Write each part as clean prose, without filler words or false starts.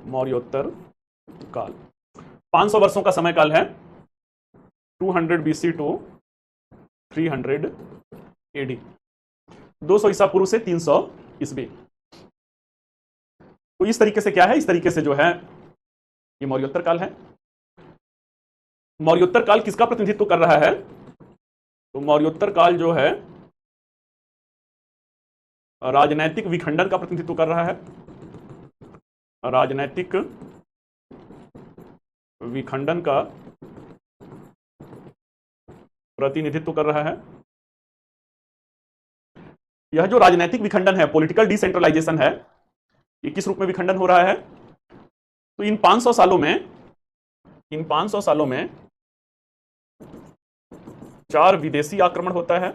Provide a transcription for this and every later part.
मौर्योत्तर काल 500 वर्षों का समय काल है, 200 BC टू 300 AD, 200 ईसा पूर्व से 300 ईस्वी। तो इस तरीके से क्या है, इस तरीके से जो है ये मौर्योत्तर काल है। मौर्योत्तर काल किसका प्रतिनिधित्व कर रहा है? तो मौर्योत्तर काल जो है राजनैतिक विखंडन का प्रतिनिधित्व कर रहा है, राजनैतिक विखंडन का प्रतिनिधित्व कर रहा है। यह जो राजनैतिक विखंडन है, पॉलिटिकल डिसेंट्रलाइजेशन है, ये किस रूप में विखंडन हो रहा है? तो इन 500 सालों में 4 विदेशी आक्रमण होता है।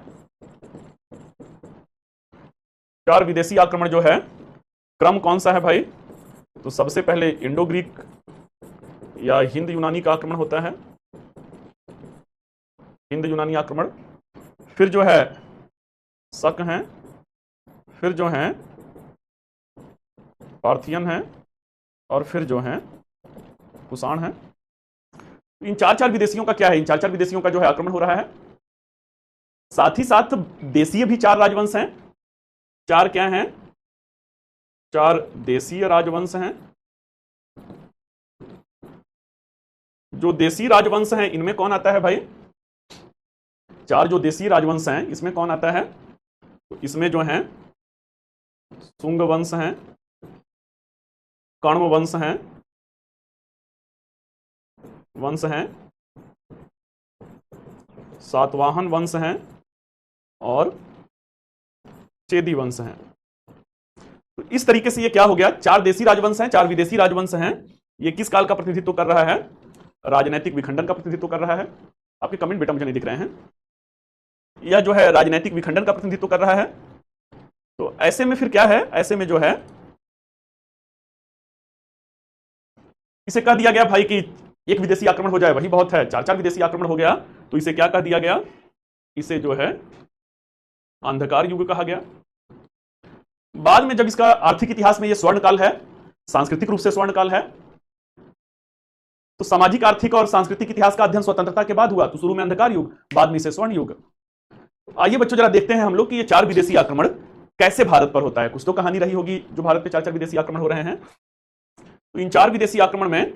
4 विदेशी आक्रमण जो है, क्रम कौन सा है भाई? तो सबसे पहले इंडो ग्रीक या हिंद यूनानी का आक्रमण होता है, हिंद यूनानी आक्रमण। फिर जो है शक हैं, फिर जो है पार्थियन है, और फिर जो है कुषाण है। इन 4 विदेशियों का क्या है? इन 4 विदेशियों का जो है आक्रमण हो रहा है। साथ ही साथ देशीय भी 4 राजवंश हैं। 4 क्या हैं? 4 देशीय राजवंश हैं। जो देशी राजवंश हैं इनमें कौन आता है भाई? 4 जो देशी राजवंश हैं इसमें कौन आता है? तो इसमें जो है शुंग वंश हैं, कण्व वंश हैं, सातवाहन वंश हैं और चेदी वंश हैं। तो इस तरीके से ये क्या हो गया? 4 देशी राजवंश हैं, 4 विदेशी राजवंश हैं। ये किस काल का प्रतिनिधित्व कर रहा है? राजनैतिक विखंडन का प्रतिनिधित्व कर रहा है। आपके कमेंट बेटा मुझे नहीं दिख रहे हैं। यह जो है राजनैतिक विखंडन का प्रतिनिधित्व कर रहा है। तो ऐसे में फिर क्या है? ऐसे में जो है इसे कह दिया गया भाई कि एक विदेशी आक्रमण हो जाए वही बहुत है, 4 विदेशी आक्रमण हो गया तो इसे क्या कह दिया गया? इसे जो है अंधकार युग कहा गया। बाद में जब इसका आर्थिक इतिहास में यह स्वर्ण काल है, सांस्कृतिक रूप से स्वर्ण काल है, तो सामाजिक, आर्थिक और सांस्कृतिक इतिहास का अध्ययन स्वतंत्रता के बाद हुआ, तो शुरू में अंधकार युग, बाद में इसे स्वर्ण युग। आइए बच्चों जरा देखते हैं हम लोग कि ये 4 विदेशी आक्रमण कैसे भारत पर होता है। कुछ तो कहानी रही होगी जो भारत पे 4 विदेशी आक्रमण हो रहे हैं। तो इन 4 विदेशी आक्रमण में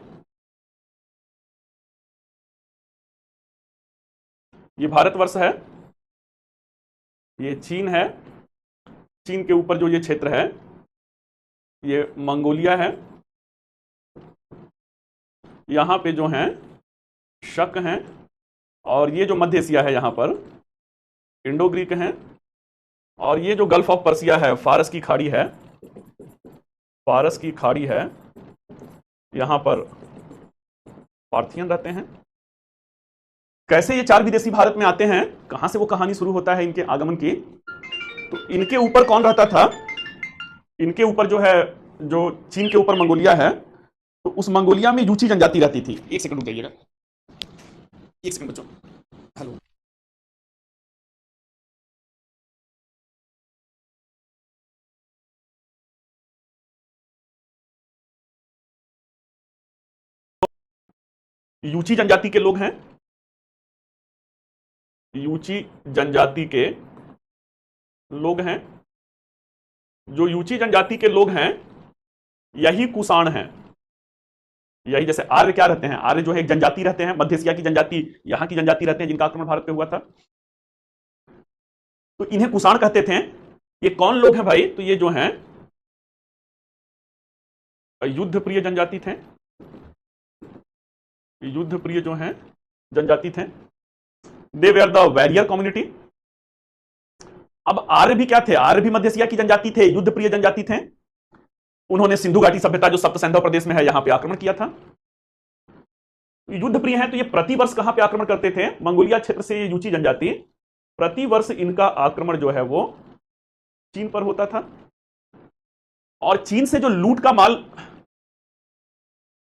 ये भारतवर्ष है, ये चीन है, चीन के ऊपर जो ये क्षेत्र है ये मंगोलिया है, यहां पे जो है शक हैं, और ये जो मध्य एशिया है यहां पर इंडो ग्रीक हैं, और ये जो गल्फ ऑफ पर्सिया है, फारस की खाड़ी है, फारस की खाड़ी है, यहां पर पार्थियन रहते हैं। कैसे ये 4 विदेशी भारत में आते हैं? कहां से वो कहानी शुरू होता है इनके आगमन की? तो इनके ऊपर कौन रहता था? इनके ऊपर जो है, जो चीन के ऊपर मंगोलिया है, तो उस मंगोलिया में यूची जनजाति रहती थी। एक सेकंड रुक जाइएगा, एक सेकंड बच्चों। हेलो, यूची जनजाति के लोग हैं, यूची जनजाति के लोग हैं। जो यूची जनजाति के लोग हैं यही कुषाण हैं। यही जैसे आर्य क्या रहते हैं? आर्य जो है एक जनजाति रहते हैं, मध्य एशिया की जनजाति, यहां की जनजाति रहते हैं जिनका आक्रमण भारत पे हुआ था, तो इन्हें कुषाण कहते थे। ये कौन लोग हैं भाई? तो ये जो हैं युद्ध प्रिय जनजाति थे, युद्ध प्रिय जो हैं जनजाति थे। They were the warrior community. अब आर्य भी क्या थे? आर्य भी मध्य एशिया की जनजाति थे, युद्ध प्रिय जनजाति थे। उन्होंने सिंधु घाटी सभ्यता जो सप्त सिंधु प्रदेश में है यहां पे आक्रमण किया था। युद्ध प्रिय है तो ये प्रतिवर्ष कहां पे आक्रमण करते थे? मंगोलिया क्षेत्र से ये यूची जनजाति प्रतिवर्ष इनका आक्रमण जो है वो चीन पर होता था, और चीन से जो लूट का माल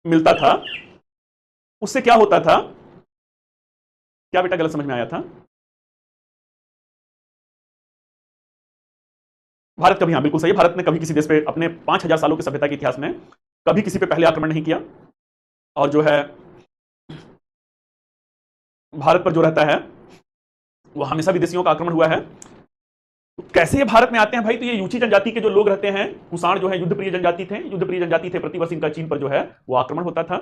मिलता था उससे क्या होता था? क्या बेटा गलत समझ में आया था? भारत कभी, हाँ बिल्कुल सही, भारत ने कभी किसी देश पे अपने 5000 सालों की सभ्यता के इतिहास में कभी किसी पे पहले आक्रमण नहीं किया, और जो है भारत पर जो रहता है वो हमेशा विदेशियों का आक्रमण हुआ है। तो कैसे ये भारत में आते हैं भाई? तो ये यूची जनजाति के जो लोग रहते हैं, कुषाण जो है युद्धप्रिय जनजाति थे, युद्धप्रिय जनजाति थे। प्रतिवर्ष इनका चीन पर जो है वो आक्रमण होता था।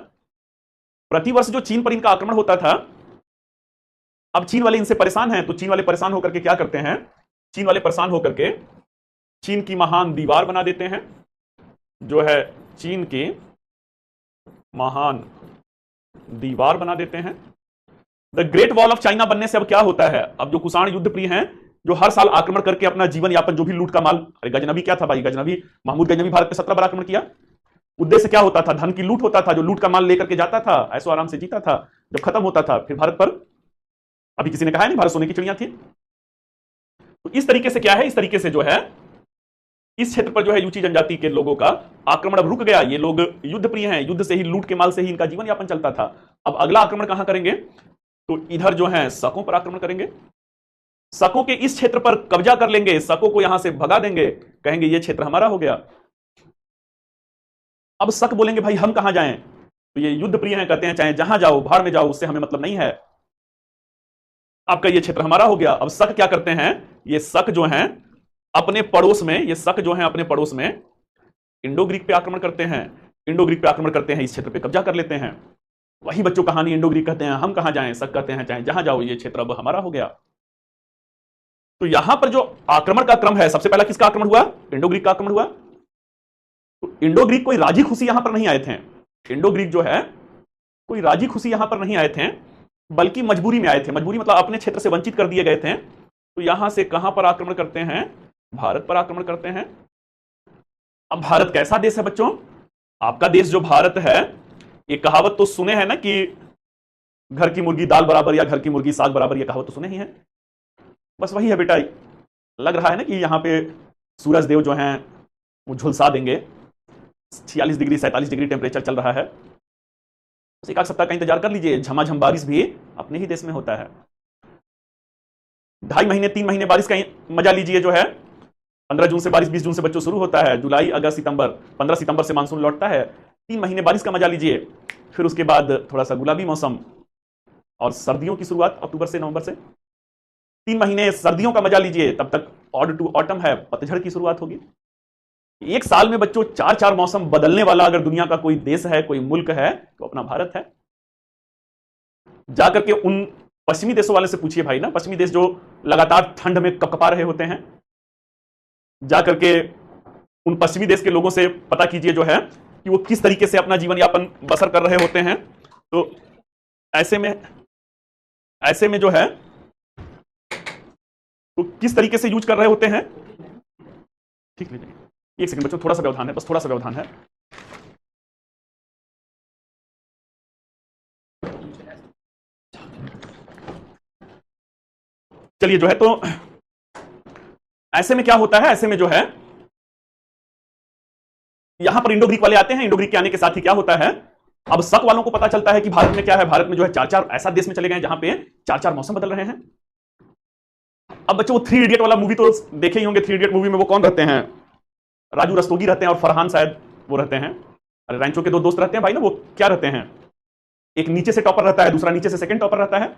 प्रतिवर्ष जो चीन पर इनका आक्रमण होता था, अब चीन वाले इनसे परेशान हैं, तो चीन वाले परेशान होकर के क्या करते हैं? चीन वाले परेशान होकर के चीन की महान दीवार बना देते हैं, जो है चीन की महान दीवार बना देते हैं। The great wall of China बनने से अब क्या होता है? अब जो कुषाण युद्ध प्रिय हैं, जो हर साल आक्रमण करके अपना जीवन यापन, जो भी लूट का माल, अरे गजनवी क्या था भाई? गजनवी, महमूद गजनवी भारत पे 17 बार आक्रमण किया। उद्देश्य क्या होता था? धन की लूट होता था। जो लूट का माल लेकर के जाता था, ऐसो आराम से जीता था। जब खत्म होता था फिर भारत पर, अभी किसी ने कहा नहीं भारत सोने की चिड़िया थी। तो इस तरीके से क्या है, इस तरीके से जो है इस क्षेत्र पर जो है यूची जनजाति के लोगों का आक्रमण अब रुक गया। ये लोग युद्ध प्रिय हैं, युद्ध से ही, लूट के माल से ही इनका जीवन यापन चलता था। अब अगला आक्रमण कहां करेंगे? तो इधर जो है शकों पर आक्रमण करेंगे। शकों के इस क्षेत्र पर कब्जा कर लेंगे, शकों को यहां से भगा देंगे, कहेंगे ये क्षेत्र हमारा हो गया। अब शक बोलेंगे भाई हम कहां जाएं? तो ये युद्ध प्रिय हैं, कहते हैं चाहे जहां जाओ, भाड़ में जाओ, उससे हमें मतलब नहीं है, आपका ये क्षेत्र हमारा हो गया। अब शक क्या करते हैं? ये शक जो हैं अपने पड़ोस में, ये शक जो हैं अपने पड़ोस में इंडो ग्रीक पे आक्रमण करते हैं। इंडो ग्रीक पे आक्रमण करते हैं, इस क्षेत्र पे कब्जा कर लेते हैं। वही बच्चों कहानी, इंडो ग्रीक कहते हैं हम कहां जाएं, शक कहते हैं चाहे जहां जाओ, ये क्षेत्र अब हमारा हो गया। तो यहां पर जो आक्रमण का क्रम है, सबसे पहला किसका आक्रमण हुआ? इंडो ग्रीक का आक्रमण हुआ। तो इंडो ग्रीक कोई राजी खुशी यहां पर नहीं आए थे। इंडो ग्रीक जो है कोई राजी खुशी यहां पर नहीं आए थे, बल्कि मजबूरी में आए थे। मजबूरी मतलब अपने क्षेत्र से वंचित कर दिए गए थे। तो यहां से कहां पर आक्रमण करते हैं? भारत पर आक्रमण करते हैं। अब भारत कैसा देश है बच्चों? आपका देश जो भारत है, ये कहावत तो सुने हैं ना कि घर की मुर्गी दाल बराबर या घर की मुर्गी साग बराबर, ये कहावत तो सुने ही है। बस वही है बेटा। लग रहा है ना कि यहां पे सूरज देव जो हैं वो झुलसा देंगे। 46 डिग्री 47 डिग्री टेम्परेचर चल रहा है। बस एक आध सप्ताह का इंतजार कर लीजिए, झमाझम बारिश भी अपने ही देश में होता है। 2.5 महीने 3 महीने बारिश का मजा लीजिए। जो है 15 जून से बारिश, 20 जून से बच्चों शुरू होता है, जुलाई अगस्त सितंबर, 15 सितंबर से मानसून लौटता है। 3 महीने बारिश का मजा लीजिए। फिर उसके बाद थोड़ा सा गुलाबी मौसम और सर्दियों की शुरुआत अक्टूबर से नवंबर से। 3 महीने सर्दियों का मजा लीजिए, तब तक ऑड टू ऑटम है, पतझड़ की शुरुआत होगी। एक साल में बच्चों 4-4 मौसम बदलने वाला अगर दुनिया का कोई देश है, कोई मुल्क है, तो अपना भारत है। जाकर के उन पश्चिमी देशों वाले से पूछिए भाई ना, पश्चिमी देश जो लगातार ठंड में कपकपा रहे होते हैं, जाकर के उन पश्चिमी देश के लोगों से पता कीजिए जो है कि वो किस तरीके से अपना जीवन यापन बसर कर रहे होते हैं। तो ऐसे में जो है तो किस तरीके से यूज कर रहे होते हैं। ठीक लीजिए, एक सेकंड बच्चों, थोड़ा सा व्यवधान है, बस थोड़ा सा व्यवधान है। चलिए जो है, तो ऐसे में क्या होता है? ऐसे में जो है यहां पर इंडो ग्रीक वाले आते हैं। इंडो ग्रीक के आने के साथ ही क्या होता है? अब शक वालों को पता चलता है कि भारत में क्या है, भारत में जो है 4-4 ऐसा देश में चले गए जहां पे 4-4 मौसम बदल रहे हैं। अब बच्चों वो 3 इडियट वाला मूवी तो देखे ही होंगे। 3 इडियट मूवी में वो कौन रहते हैं? राजू रस्तोगी रहते हैं और फरहान शायद वो रहते हैं। अरे रैंचो के 2 दोस्त रहते हैं भाई ना, वो क्या रहते हैं? एक नीचे से टॉपर रहता है, दूसरा नीचे से सेकंड टॉपर रहता है।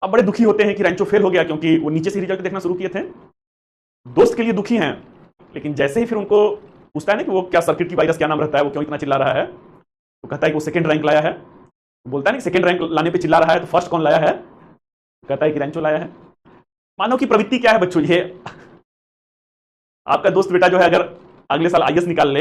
अब बड़े दुखी होते हैं कि रैंचो फेल हो गया, क्योंकि वो नीचे से रिजल्ट देखना शुरू किए थे। दोस्त के लिए दुखी हैं, लेकिन जैसे ही फिर उनको पूछता है ना कि वो क्या सर्किट की वायरस क्या नाम रहता है, वो क्यों इतना चिल्ला रहा है, तो कहता है कि वो सेकंड रैंक लाया है। बोलता है ना कि सेकंड रैंक लाने पे चिल्ला रहा है, तो फर्स्ट कौन लाया है? कहता है कि रैंचो लाया है। मानव की प्रवृत्ति क्या है बच्चों? ये आपका दोस्त बेटा जो है अगर अगले साल आईएएस निकाल ले,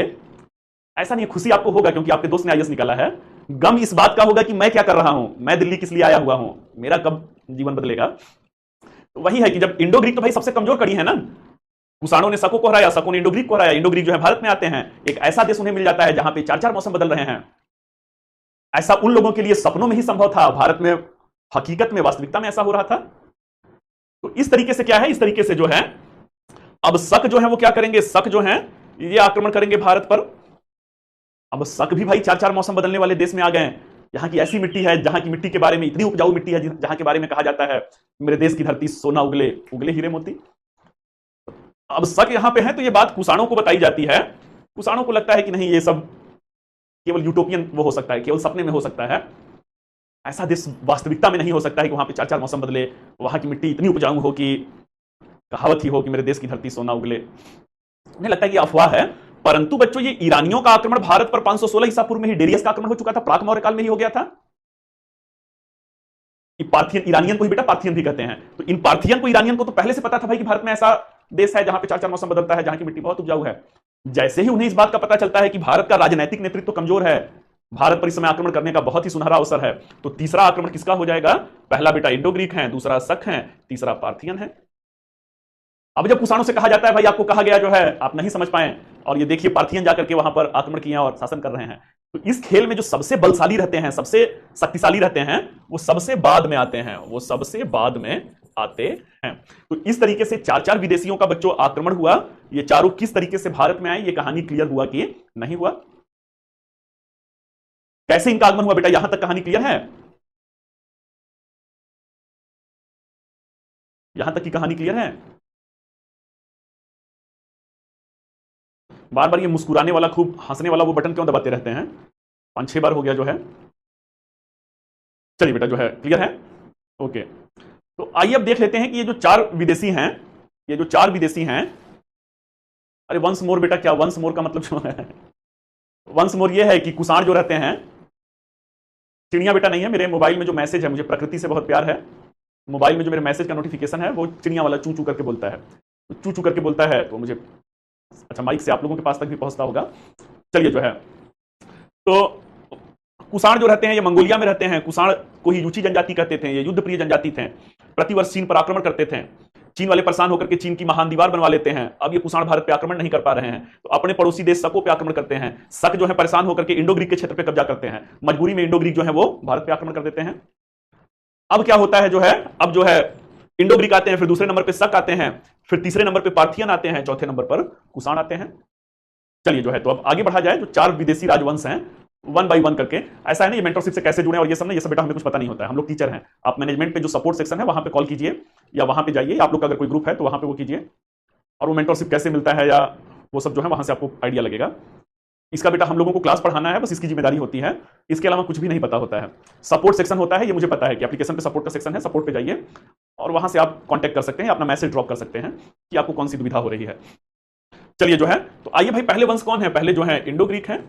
ऐसा नहीं है, खुशी आपको होगा क्योंकि आपके दोस्त ने आईएएस निकाला है। गम इस बात का होगा कि मैं क्या कर रहा हूं, मैं दिल्ली किस लिए आया हुआ हूं, मेरा कब जीवन बदलेगा। तो वही है कि जब इंडो ग्रीक तो भाई सबसे कमजोर कड़ी है ना, कुषाणों ने शकों को हराया, शकों ने इंडो ग्रीक को हराया, इंडो ग्रीक जो है भारत में आते हैं। एक ऐसा देश उन्हें मिल जाता है जहां पे 4-4 मौसम बदल रहे हैं। ऐसा उन लोगों के लिए सपनों में ही संभव था, भारत में हकीकत में, वास्तविकता में ऐसा हो रहा था। तो इस तरीके से क्या है, इस तरीके से जो है अब शक जो है वो क्या करेंगे? शक जो है ये आक्रमण करेंगे भारत पर। अब शक भी भाई 4-4 मौसम बदलने वाले देश में आ गए। यहाँ की ऐसी मिट्टी है, जहां की मिट्टी के बारे में, इतनी उपजाऊ मिट्टी है जहां के बारे में कहा जाता है मेरे देश की धरती सोना उगले, उगले हीरे मोती। अब शक यहां पे है, तो ये बात कुषाणों को बताई जाती है कुषाणों को लगता है कि नहीं, ये सब केवल यूटोपियन वो हो सकता है, केवल सपने में हो सकता है, ऐसा देश वास्तविकता में नहीं हो सकता है कि वहां पे 4-4 मौसम बदले, वहां की मिट्टी इतनी उपजाऊ हो कि कहावत ही हो कि मेरे देश की धरती सोना उगले। उन्हें लगता है कि अफवाह है। परंतु बच्चों, ये ईरानियों का आक्रमण भारत पर 516 ईसा पूर्व में ही डेरियस का आक्रमण हो चुका था, प्राक मौर्य काल में ही हो गया था। पार्थियन, ईरानियन को ही बेटा पार्थियन भी कहते हैं। तो इन पार्थियन को, ईरानियन को तो पहले से पता था भाई कि भारत में ऐसा देश है जहां पे 4-4 मौसम बदलता है, जहां की मिट्टी बहुत उपजाऊ है। जैसे ही उन्हें इस बात का पता चलता है कि भारत का राजनैतिक नेतृत्व कमजोर है, भारत पर इस समय आक्रमण करने का बहुत ही सुनहरा अवसर है, तो तीसरा आक्रमण किसका हो जाएगा? पहला बेटा इंडो ग्रीक है, दूसरा शक है, तीसरा पार्थियन है। अब जब कुषाणों से कहा जाता है भाई आपको कहा गया जो है आप नहीं समझ पाए, और ये देखिए पार्थियन जाकर के वहां पर आक्रमण किए और शासन कर रहे हैं, तो इस खेल में जो सबसे बलशाली रहते हैं, सबसे शक्तिशाली रहते हैं, वो सबसे बाद में आते हैं, वो सबसे बाद में आते हैं। तो इस तरीके से 4-4 विदेशियों का बच्चों आक्रमण हुआ। ये चारों किस तरीके से भारत में आए, ये कहानी क्लियर हुआ कि नहीं हुआ? कैसे इनका आगमन हुआ बेटा, यहां तक कहानी क्लियर है? यहां तक की कहानी क्लियर है? बार बार ये मुस्कुराने वाला, खूब हंसने वाला वो बटन क्यों दबाते रहते हैं? 5-6 बार हो गया जो है। चलिए बेटा जो है क्लियर है, ओके। तो आइए अब देख लेते हैं कि ये जो 4 विदेशी हैं, ये जो 4 विदेशी हैं, अरे वंस मोर बेटा, क्या वंस मोर का मतलब जो है, वंस मोर ये है कि कुषाण जो रहते हैं, चिड़िया बेटा नहीं है, मेरे मोबाइल में जो मैसेज है, मुझे प्रकृति से बहुत प्यार है, मोबाइल में जो मेरे मैसेज का नोटिफिकेशन है वो चिड़िया वाला चू चू करके बोलता है, चू चू करके बोलता है, तो मुझे अच्छा माइक से आप लोगों के पास तक भी पहुंचता होगा। चलिए जो है, तो कुषाण जो रहते हैं ये मंगोलिया में रहते हैं। कुषाण को ही यूची जनजाति कहते थे, ये युद्ध प्रिय जनजाति थे, प्रतिवर्ष चीन पर आक्रमण करते थे। चीन वाले परेशान होकर के चीन की महान दीवार बनवा लेते हैं। अब ये कुषाण भारत पे आक्रमण नहीं कर पा रहे हैं, तो अपने पड़ोसी देश शकों पे आक्रमण करते हैं। शक जो है परेशान होकर के इंडो ग्रीक के क्षेत्र पे कब्जा करते हैं। मजबूरी में इंडो ग्रीक जो है वो भारत पे आक्रमण कर देते हैं। अब क्या होता है जो है, अब जो है इंडो ग्रीक आते हैं, फिर दूसरे नंबर पे शक आते हैं, फिर तीसरे नंबर पे पार्थियन आते हैं, चौथे नंबर पर कुषाण आते हैं। चलिए जो है, तो अब आगे बढ़ा जाए। जो 4 विदेशी राजवंश हैं, 1 बाय 1 करके, ऐसा है ना, ये मेंटरशिप से कैसे जुड़े और ये सब ना, ये सब बेटा हमें कुछ पता नहीं होता है। हम लोग टीचर हैं। आप मैनेजमेंट पे जो सपोर्ट सेक्शन है वहां पे कॉल कीजिए, या वहां पे जाइए, आप लोग का अगर कोई ग्रुप है तो वहां पे वो कीजिए, और वो मेंटरशिप कैसे मिलता है या वो सब जो है वहां से आपको आइडिया लगेगा। इसका बेटा हम लोगों को क्लास पढ़ाना है, बस इसकी जिम्मेदारी होती है, इसके अलावा कुछ भी नहीं पता होता है। सपोर्ट सेक्शन होता है, ये मुझे पता है कि एप्लीकेशन पे सपोर्ट का सेक्शन है, सपोर्ट पे जाइए और वहां से आप कांटेक्ट कर सकते हैं, अपना मैसेज ड्रॉप कर सकते हैं कि आपको कौन सी दुविधा हो रही है। चलिए जो है, तो आइए भाई, पहले वंश कौन है? पहले जो है इंडो ग्रीक है,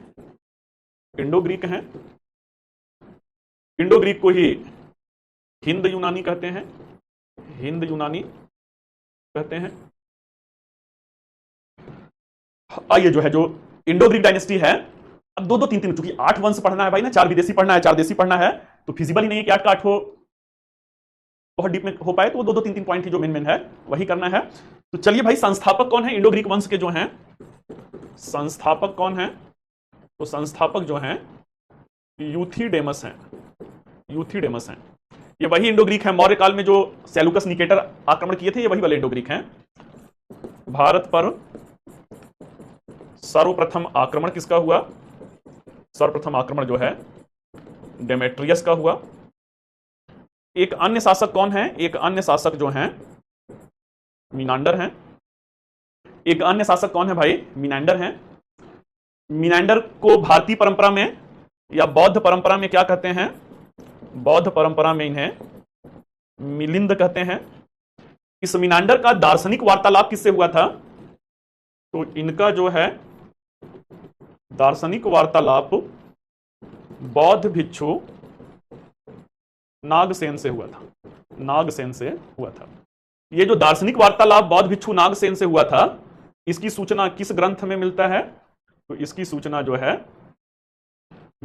इंडो ग्रीक है। इंडो ग्रीक को ही हिंद यूनानी कहते हैं, हिंद यूनानी कहते हैं। आइए जो है, जो इंडो ग्रीक डायनेस्टी है, अब 2-2, 3-3, चूंकि 8 वंश पढ़ना है भाई ना, 4 विदेशी पढ़ना है, 4 देशी पढ़ना है, तो फिजिबल ही नहीं है कि 8 का 8 हो, बहुत डीप में हो पाए, तो वो 2-2, 3-3 पॉइंट ही जो मेन है वही करना है। तो चलिए भाई, संस्थापक कौन है इंडो ग्रीक वंश के जो हैं? संस्थापक कौन है? तो संस्थापक जो हैं यूथिडेमस हैं, यूथिडेमस हैं। ये वही इंडो ग्रीक है, मौर्य काल में जो सेलुकस निकेटर आक्रमण किए थे, ये वही वाले इंडो ग्रीक हैं। भारत पर सर्वप्रथम आक्रमण किसका हुआ? सर्वप्रथम आक्रमण जो है डेमेट्रियस का हुआ। एक अन्य शासक कौन है? एक अन्य शासक जो हैं मीनांडर हैं। एक अन्य शासक कौन है भाई? मीनांडर हैं। मीनांडर को भारतीय परंपरा में या बौद्ध परंपरा में क्या कहते हैं? बौद्ध परंपरा में इन्हें मिलिंद कहते हैं। इस मीनांडर का दार्शनिक वार्तालाप किससे हुआ था? तो इनका जो है दार्शनिक वार्तालाप बौद्ध भिक्षु नागसेन से हुआ था, नागसेन से हुआ था। ये जो दार्शनिक वार्तालाप बौद्ध भिक्षु नागसेन से हुआ था, इसकी सूचना किस ग्रंथ में मिलता है? तो इसकी सूचना जो है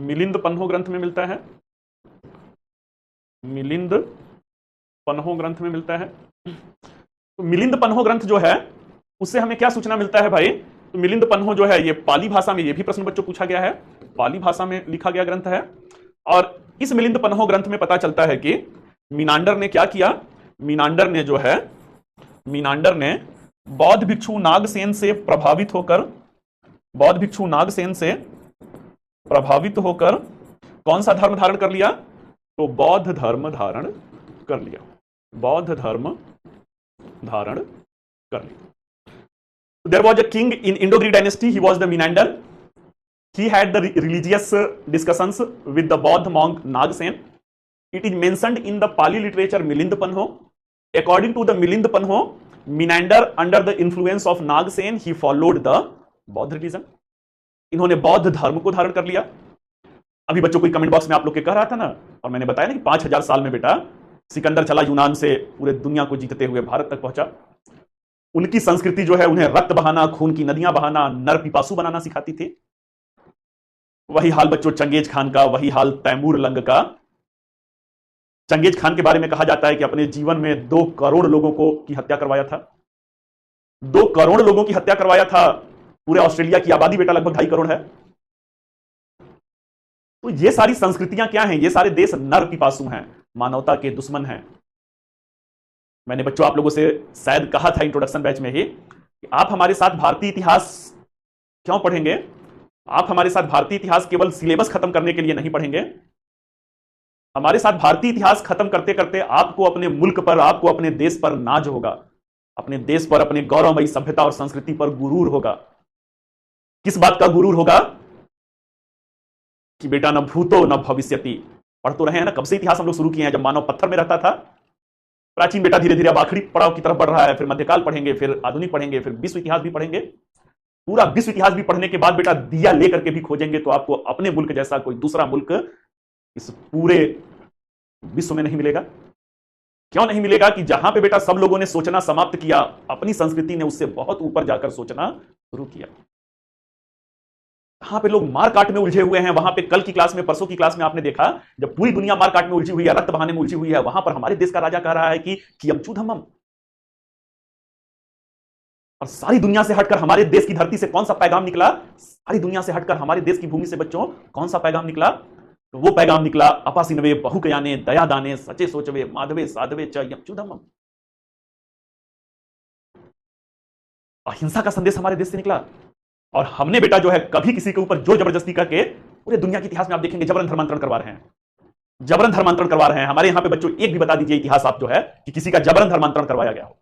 मिलिंद पन्हो ग्रंथ में मिलता है, मिलिंद पन्हो ग्रंथ में मिलता है। तो मिलिंद पन्हो ग्रंथ जो है उससे हमें क्या सूचना मिलता है भाई? तो मिलिंद पन्हो जो है ये पाली भाषा में, ये भी प्रश्न बच्चों पूछा गया है, पाली भाषा में लिखा गया ग्रंथ है। और इस मिलिंद पन्हो ग्रंथ में पता चलता है कि मीनांडर ने क्या किया? मीनांडर ने जो है, मीनांडर ने बौद्ध भिक्षु नागसेन से प्रभावित होकर, बौद्ध भिक्षु नागसेन से प्रभावित होकर कौन सा धर्म धारण कर लिया? तो बौद्ध धर्म धारण कर लिया, बौद्ध धर्म धारण कर लिया। There was a king in Indo-Greek dynasty. He was the Menander. He had the religious discussions with the Bauddha monk Nagsen. It is mentioned in the Pali literature Milind Panho. According to the Milind Panho, Menander, under the influence of Nagsen, he followed the Bauddha religion. इन्होंने बौद्ध धर्म को धारण कर लिया। अभी बच्चों को कमेंट बॉक्स में आप लोग के कह रहा था ना, और मैंने बताया ना कि 5000 साल में बेटा सिकंदर चला यूनान से पूरे दुनिया को जीतते हुए भारत तक पहुंचा। उनकी संस्कृति जो है उन्हें रक्त बहाना, खून की नदियां बहाना, नर पिपासु बनाना सिखाती थी। वही हाल बच्चों चंगेज खान का, वही हाल तैमूर लंग का। चंगेज खान के बारे में कहा जाता है कि अपने जीवन में 2 करोड़ लोगों को की हत्या करवाया था। 2 करोड़ लोगों की हत्या करवाया था। पूरे ऑस्ट्रेलिया की आबादी बेटा लगभग 2.5 करोड़ है। तो ये सारी संस्कृतियां क्या हैं? ये सारे देश नर पिपासु हैं, मानवता के दुश्मन हैं। मैंने बच्चों आप लोगों से शायद कहा था इंट्रोडक्शन बैच में ही कि आप हमारे साथ भारतीय इतिहास क्यों पढ़ेंगे? आप हमारे साथ भारतीय इतिहास केवल सिलेबस खत्म करने के लिए नहीं पढ़ेंगे। हमारे साथ भारतीय इतिहास खत्म करते करते आपको अपने मुल्क पर, आपको अपने देश पर नाज होगा, अपने देश पर, अपने गौरवमयी सभ्यता और संस्कृति पर गुरूर होगा। किस बात का गुरूर होगा? कि बेटा न भूतो न भविष्यति। पढ़ तो रहे हैं ना, कब से इतिहास हम लोग शुरू किए हैं? जब मानव पत्थर में रहता था। प्राचीन बेटा धीरे धीरे अब आखिरी पड़ाव की तरफ बढ़ रहा है, फिर मध्यकाल पढ़ेंगे, फिर आधुनिक पढ़ेंगे, फिर विश्व इतिहास भी पढ़ेंगे। पूरा विश्व इतिहास भी पढ़ने के बाद बेटा दिया लेकर के भी खोजेंगे तो आपको अपने मुल्क जैसा कोई दूसरा मुल्क इस पूरे विश्व में नहीं मिलेगा। क्यों नहीं मिलेगा? कि जहां पे बेटा सब लोगों ने सोचना समाप्त किया, अपनी संस्कृति ने उससे बहुत ऊपर जाकर सोचना शुरू किया। वहां पे लोग मारकाट में उलझे हुए हैं। वहां पे कल की क्लास में, परसों की क्लास में आपने देखा, जब पूरी दुनिया मारकाट में उलझी हुई है, रक्त बहाने में उलझी हुई है, वहां पर हमारे देश का राजा कह रहा है कि अमचूधम्मम। और सारी दुनिया से हटकर हमारे देश की धरती से कौन सा पैगाम निकला? सारी दुनिया से हटकर हमारे देश की भूमि से बच्चों कौन सा पैगाम निकला? तो वो पैगाम निकला अपासिनवे बहुकयाने दया दाने सचे सोचवे माधवे साधवे च यमचूधम्मम। अहिंसा का संदेश हमारे देश से निकला। और हमने बेटा जो है कभी किसी के ऊपर जोर जबरदस्ती करके, पूरे दुनिया के इतिहास में आप देखेंगे जबरन धर्मांतरण करवा रहे हैं, जबरन धर्मांतरण करवा रहे हैं। हमारे यहां पे बच्चों एक भी बता दीजिए इतिहास आप जो है कि किसी का जबरन धर्मांतरण करवाया गया हो।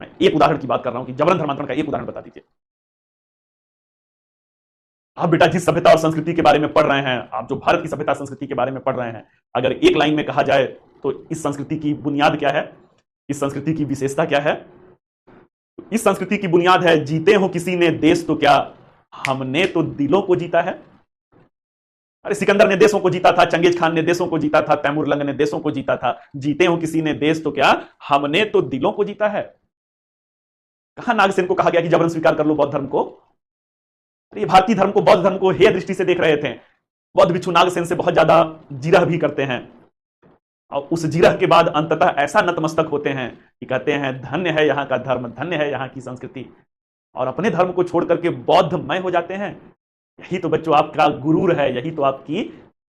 मैं एक उदाहरण की बात कर रहा हूं कि जबरन धर्मांतरण का एक उदाहरण बता दीजिए। आप बेटा जिस सभ्यता और संस्कृति के बारे में पढ़ रहे हैं, आप जो भारत की सभ्यता संस्कृति के बारे में पढ़ रहे हैं, अगर एक लाइन में कहा जाए तो इस संस्कृति की बुनियाद क्या है, इस संस्कृति की विशेषता क्या है? इस संस्कृति की बुनियाद है, जीते हो किसी ने देश तो क्या, हमने तो दिलों को जीता है। अरे सिकंदर ने देशों को जीता था, चंगेज खान ने देशों को जीता था, तैमूर लंग ने देशों को जीता था। जीते हो किसी ने देश तो क्या, हमने तो दिलों को जीता है। कहां नागसेन को कहा गया कि जबरन स्वीकार कर लो बौद्ध धर्म को? अरे भारतीय धर्म को, बौद्ध धर्म को हेय दृष्टि से देख रहे थे। बौद्ध भिक्षु नागसेन से बहुत ज्यादा जिरह भी करते हैं, और उस जिरह के बाद अंततः ऐसा नतमस्तक होते हैं कि कहते हैं धन्य है यहाँ का धर्म, धन्य है यहाँ की संस्कृति, और अपने धर्म को छोड़ करके बौद्धमय हो जाते हैं। यही तो बच्चों आपका गुरूर है, यही तो आपकी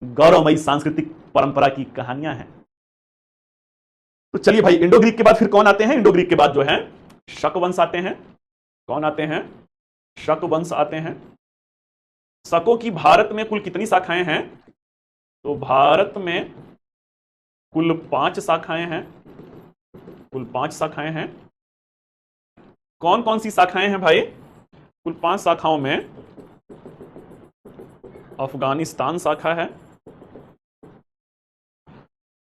गौरवमयी सांस्कृतिक परंपरा की कहानियां हैं। तो चलिए भाई, इंडो ग्रीक के बाद फिर कौन आते हैं? इंडो ग्रीक के बाद जो है शक वंश आते हैं। कौन आते हैं? शक वंश आते हैं। शकों की भारत में कुल कितनी शाखाएं हैं? तो भारत में कुल 5 शाखाएं हैं। कुल 5 शाखाएं हैं। कौन कौन सी शाखाएं हैं भाई? कुल 5 शाखाओं में अफगानिस्तान शाखा है,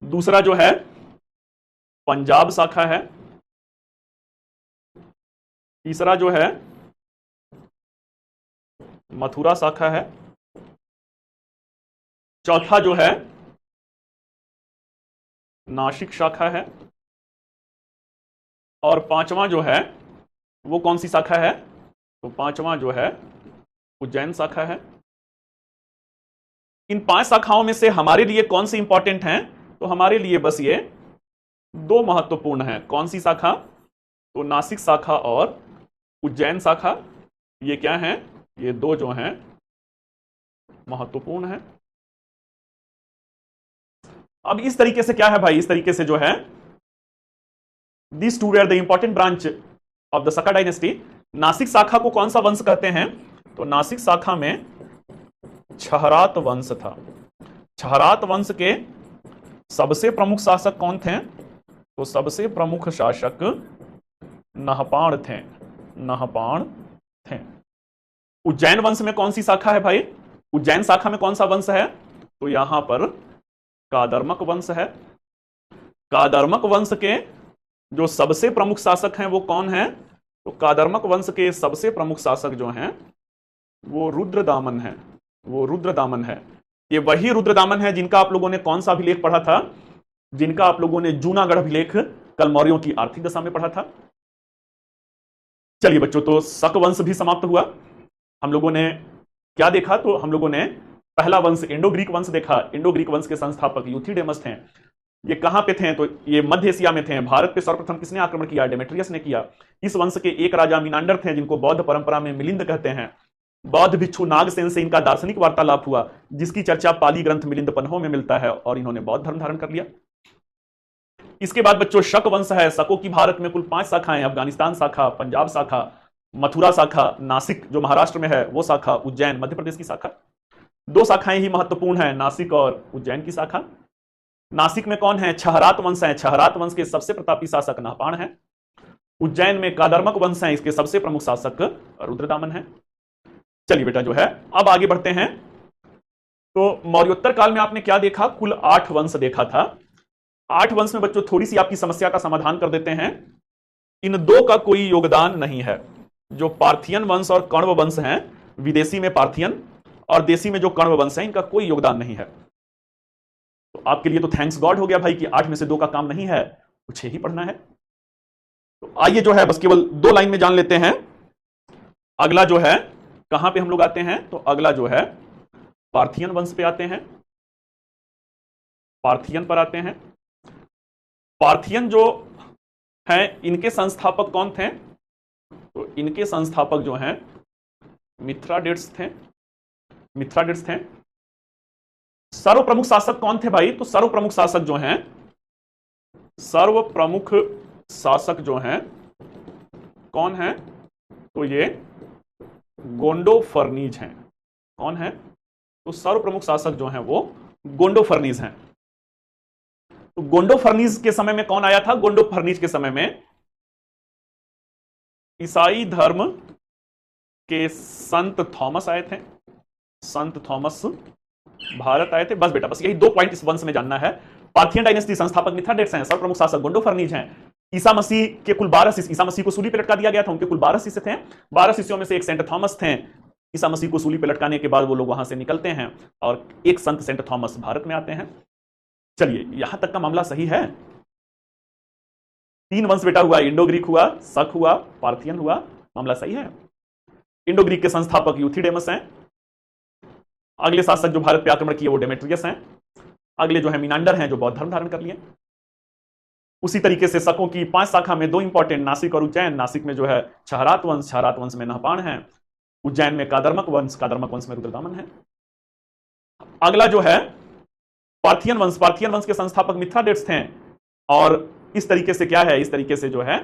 दूसरा जो है पंजाब शाखा है, तीसरा जो है मथुरा शाखा है, चौथा जो है नासिक शाखा है, और 5वां जो है वो कौन सी शाखा है? तो 5वां जो है उज्जैन शाखा है। इन 5 शाखाओं में से हमारे लिए कौन सी इंपॉर्टेंट हैं? तो हमारे लिए बस ये 2 महत्वपूर्ण हैं। कौन सी शाखा? तो नासिक शाखा और उज्जैन शाखा। ये क्या हैं? ये 2 जो हैं महत्वपूर्ण हैं। अब इस तरीके से क्या है भाई? इस तरीके से जो है these 2 were the important branch of the Shaka dynasty। Nashik शाखा को कौन सा वंश कहते हैं? तो नासिक शाखा में छहरात वंश था। छहरात वंश के सबसे प्रमुख शासक कौन थे? तो सबसे प्रमुख शासक नहपाण थे। नहपाण उज्जैन वंश में कौन सी शाखा है भाई? उज्जैन शाखा में कौन सा वंश है? तो यहां पर कादर्मक वंश है। कादर्मक वंश के जो सबसे प्रमुख शासक हैं वो कौन है? तो कादर्मक वंश के सबसे प्रमुख शासक जो हैं वो रुद्रदामन है। वो रुद्रदामन है। ये वही रुद्रदामन है जिनका आप लोगों ने कौन सा अभिलेख पढ़ा था? जिनका आप लोगों ने जूनागढ़ अभिलेख कल मौर्यों की आर्थिक दशा में पढ़ा था। चलिए बच्चों, तो शक वंश भी समाप्त हुआ। हम लोगों ने क्या देखा? तो हम लोगों ने पहला वंश इंडो ग्रीक वंश देखा। इंडो ग्रीक वंश के संस्थापक यूथिडेमस थे। ये कहां पे थे? तो ये मध्य एशिया में थे। भारत पे सर्वप्रथम किसने आक्रमण किया? डेमेट्रियस ने किया। इस वंश के एक राजा मीनांडर थे, जिनको बौद्ध परंपरा में मिलिंद कहते हैं। बौद्ध भिक्षु नागसेन से इनका दार्शनिक वार्तालाप हुआ, जिसकी चर्चा पाली ग्रंथ मिलिंद पन्हों में मिलता है, और इन्होंने बौद्ध धर्म धारण कर लिया। इसके बाद बच्चों शक वंश है। शकों की भारत में कुल 5 शाखाएं। अफगानिस्तान शाखा, पंजाब शाखा, मथुरा शाखा, नासिक जो महाराष्ट्र में है वो शाखा, उज्जैन मध्य प्रदेश की शाखा। 2 शाखाएं ही महत्वपूर्ण है, नासिक और उज्जैन की शाखा। नासिक में कौन है? छहरात वंश है। छहरात वंश के सबसे प्रतापी शासक नहपाण है। उज्जैन में कादर्मक वंश है, इसके सबसे प्रमुख शासक रुद्रदामन है। चलिए बेटा जो है अब आगे बढ़ते हैं। तो मौर्योत्तर काल में आपने क्या देखा? कुल 8 वंश देखा था। 8 वंश में बच्चों थोड़ी सी आपकी समस्या का समाधान कर देते हैं। इन 2 का कोई योगदान नहीं है। जो पार्थियन वंश और कण्व वंश हैं, विदेशी में पार्थियन और देशी में जो कण्व वंश है, इनका कोई योगदान नहीं है। तो आपके लिए तो थैंक्स गॉड हो गया भाई कि 8 में से 2 का काम नहीं है, तो 6 ही पढ़ना है। तो आइए जो है बस केवल 2 लाइन में जान लेते हैं। अगला जो है कहां पे हम लोग आते हैं? तो अगला जो है पार्थियन वंश पे आते हैं। पार्थियन पर आते हैं। पार्थियन जो हैं इनके संस्थापक कौन थे? तो इनके संस्थापक जो हैं मिथ्राडेट्स थे। मिथ्राडेट्स थे। सर्व प्रमुख शासक कौन थे भाई? तो सर्व प्रमुख शासक जो हैं, सर्व प्रमुख शासक जो हैं कौन है? तो ये गोंडोफर्नीज हैं। कौन है? तो सर्व प्रमुख शासक जो हैं वो गोंडोफर्नीज हैं। तो गोंडोफर्नीज के समय में कौन आया था? गोंडोफर्नीज के समय में ईसाई धर्म के संत थॉमस आए थे। संत थॉमस भारत आए थे। बस बेटा, बस यही 2 पॉइंट इस वंश में जानना है। पार्थियन डायनेस्टी संस्थापक मिथ्राडेट्स हैं। सर्व प्रमुख शासक गोंडोफर्नीज हैं। ईसा मसीह के कुल 12 शिष्य, ईसा मसीह को सूली पे लटका दिया गया था, उनके कुल 12 शिष्य थे। 12 शिष्यों में से एक सेंट थॉमस थे। ईसा मसीह को सूली पे लटकाने के बाद वो लोग वहां से निकलते हैं और एक संत सेंट थॉमस भारत में आते हैं। चलिए यहां तक का मामला सही है। 3 वंश बेटा हुआ, इंडो ग्रीक हुआ, शक हुआ, पार्थियन हुआ, मामला सही है। इंडो ग्रीक के संस्थापक यूथिडेमस हैं। अगले शासक जो भारत पे आक्रमण किए वो डेमेट्रियस हैं। अगले जो है मीनांडर हैं, जो बौद्ध धर्म धारण कर लिए। उसी तरीके से शकों की 5 शाखा में 2 इंपॉर्टेंट, नासिक और उज्जैन। नासिक में जो है छहरात वंश, छहरात वंश में नहपाण है। उज्जैन में कादर्मक वंश, कादर्मक वंश में रुद्रदामन है। अगला जो है पार्थियन वंश। पार्थियन वंश के संस्थापक मिथ्राडेट्स थे। और इस तरीके से क्या है? इस तरीके से जो है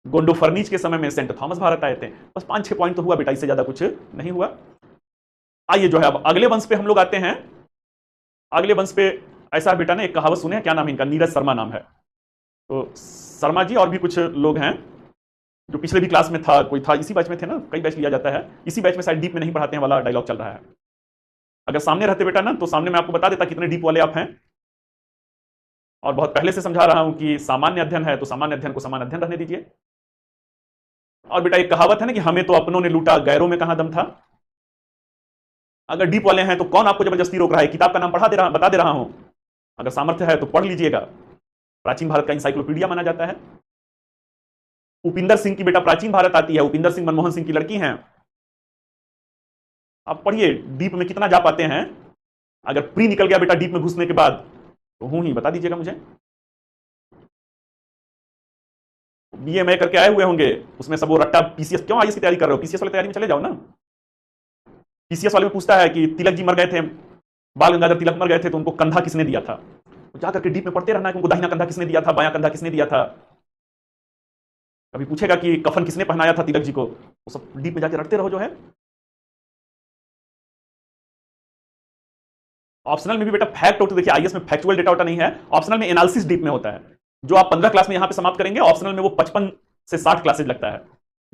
गोंडोफर्नीज के समय में सेंट थॉमस भारत आए थे। बस 5-6 पॉइंट तो हुआ बेटा, इससे ज्यादा कुछ नहीं हुआ। आइए जो है अब अगले वंश पे हम लोग आते हैं। अगले वंश पे ऐसा बेटा ना, एक कहावत सुने, क्या नाम है इनका? नीरज शर्मा नाम है। तो शर्मा जी और भी कुछ लोग हैं जो पिछले भी क्लास में था, कोई था, इसी बैच में थे ना, कई बैच लिया जाता है, इसी बैच में शायद डीप में नहीं पढ़ाते हैं वाला डायलॉग चल रहा है। अगर सामने रहते बेटा ना, तो सामने मैं आपको बता देता कितने डीप वाले आप हैं। और बहुत पहले से समझा रहा हूं कि सामान्य अध्ययन है तो सामान्य अध्ययन को सामान्य अध्ययन रहने दीजिए। और बेटा एक कहावत है ना कि हमें तो अपनों ने लूटा, गैरों में कहां दम था। अगर डीप वाले हैं तो कौन आपको जबरदस्ती रोक रहा है? किताब का नाम बता दे रहा हूं। अगर सामर्थ्य है तो पढ़ लीजिएगा। प्राचीन भारत का इंसाइक्लोपीडिया माना जाता है। उपिंदर सिंह की बेटा प्राचीन भारत आती है। उपिंदर सिंह मनमोहन सिंह की लड़की हैं। आप पढ़िए, डीप में कितना जा पाते हैं। अगर प्री निकल गया बेटा डीप में घुसने के बाद तो हूं ही, बता दीजिएगा मुझे। बीए करके आए हुए होंगे, उसमें सब वो रट्टा पीसीएस, क्यों आईएएस की तैयारी कर रहे हो? पीसीएस वाली तैयारी में चले जाओ ना। पीसीएस वाले में पूछता है कि तिलक जी मर गए थे, बाल गंगाधर तिलक मर गए थे, तो उनको कंधा किसने दिया था? तो जा करके डीप में पढ़ते रहना है कि उनको दाहिना कंधा किसने दिया था, बायां कंधा किसने दिया था। कभी पूछेगा कि कफन किसने पहनाया था तिलक जी को, वो सब डीप में जाके रटते रहो जो है। ऑप्शनल में भी बेटा फैक्ट होता है। देखिए आईएएस में फैक्चुअल डेटा होता नहीं है, ऑप्शनल में एनालिसिस डीप में होता है। जो आप 15 क्लास में यहां पे समाप्त करेंगे, ऑप्शनल में वो 55 से 60 क्लासेज लगता है।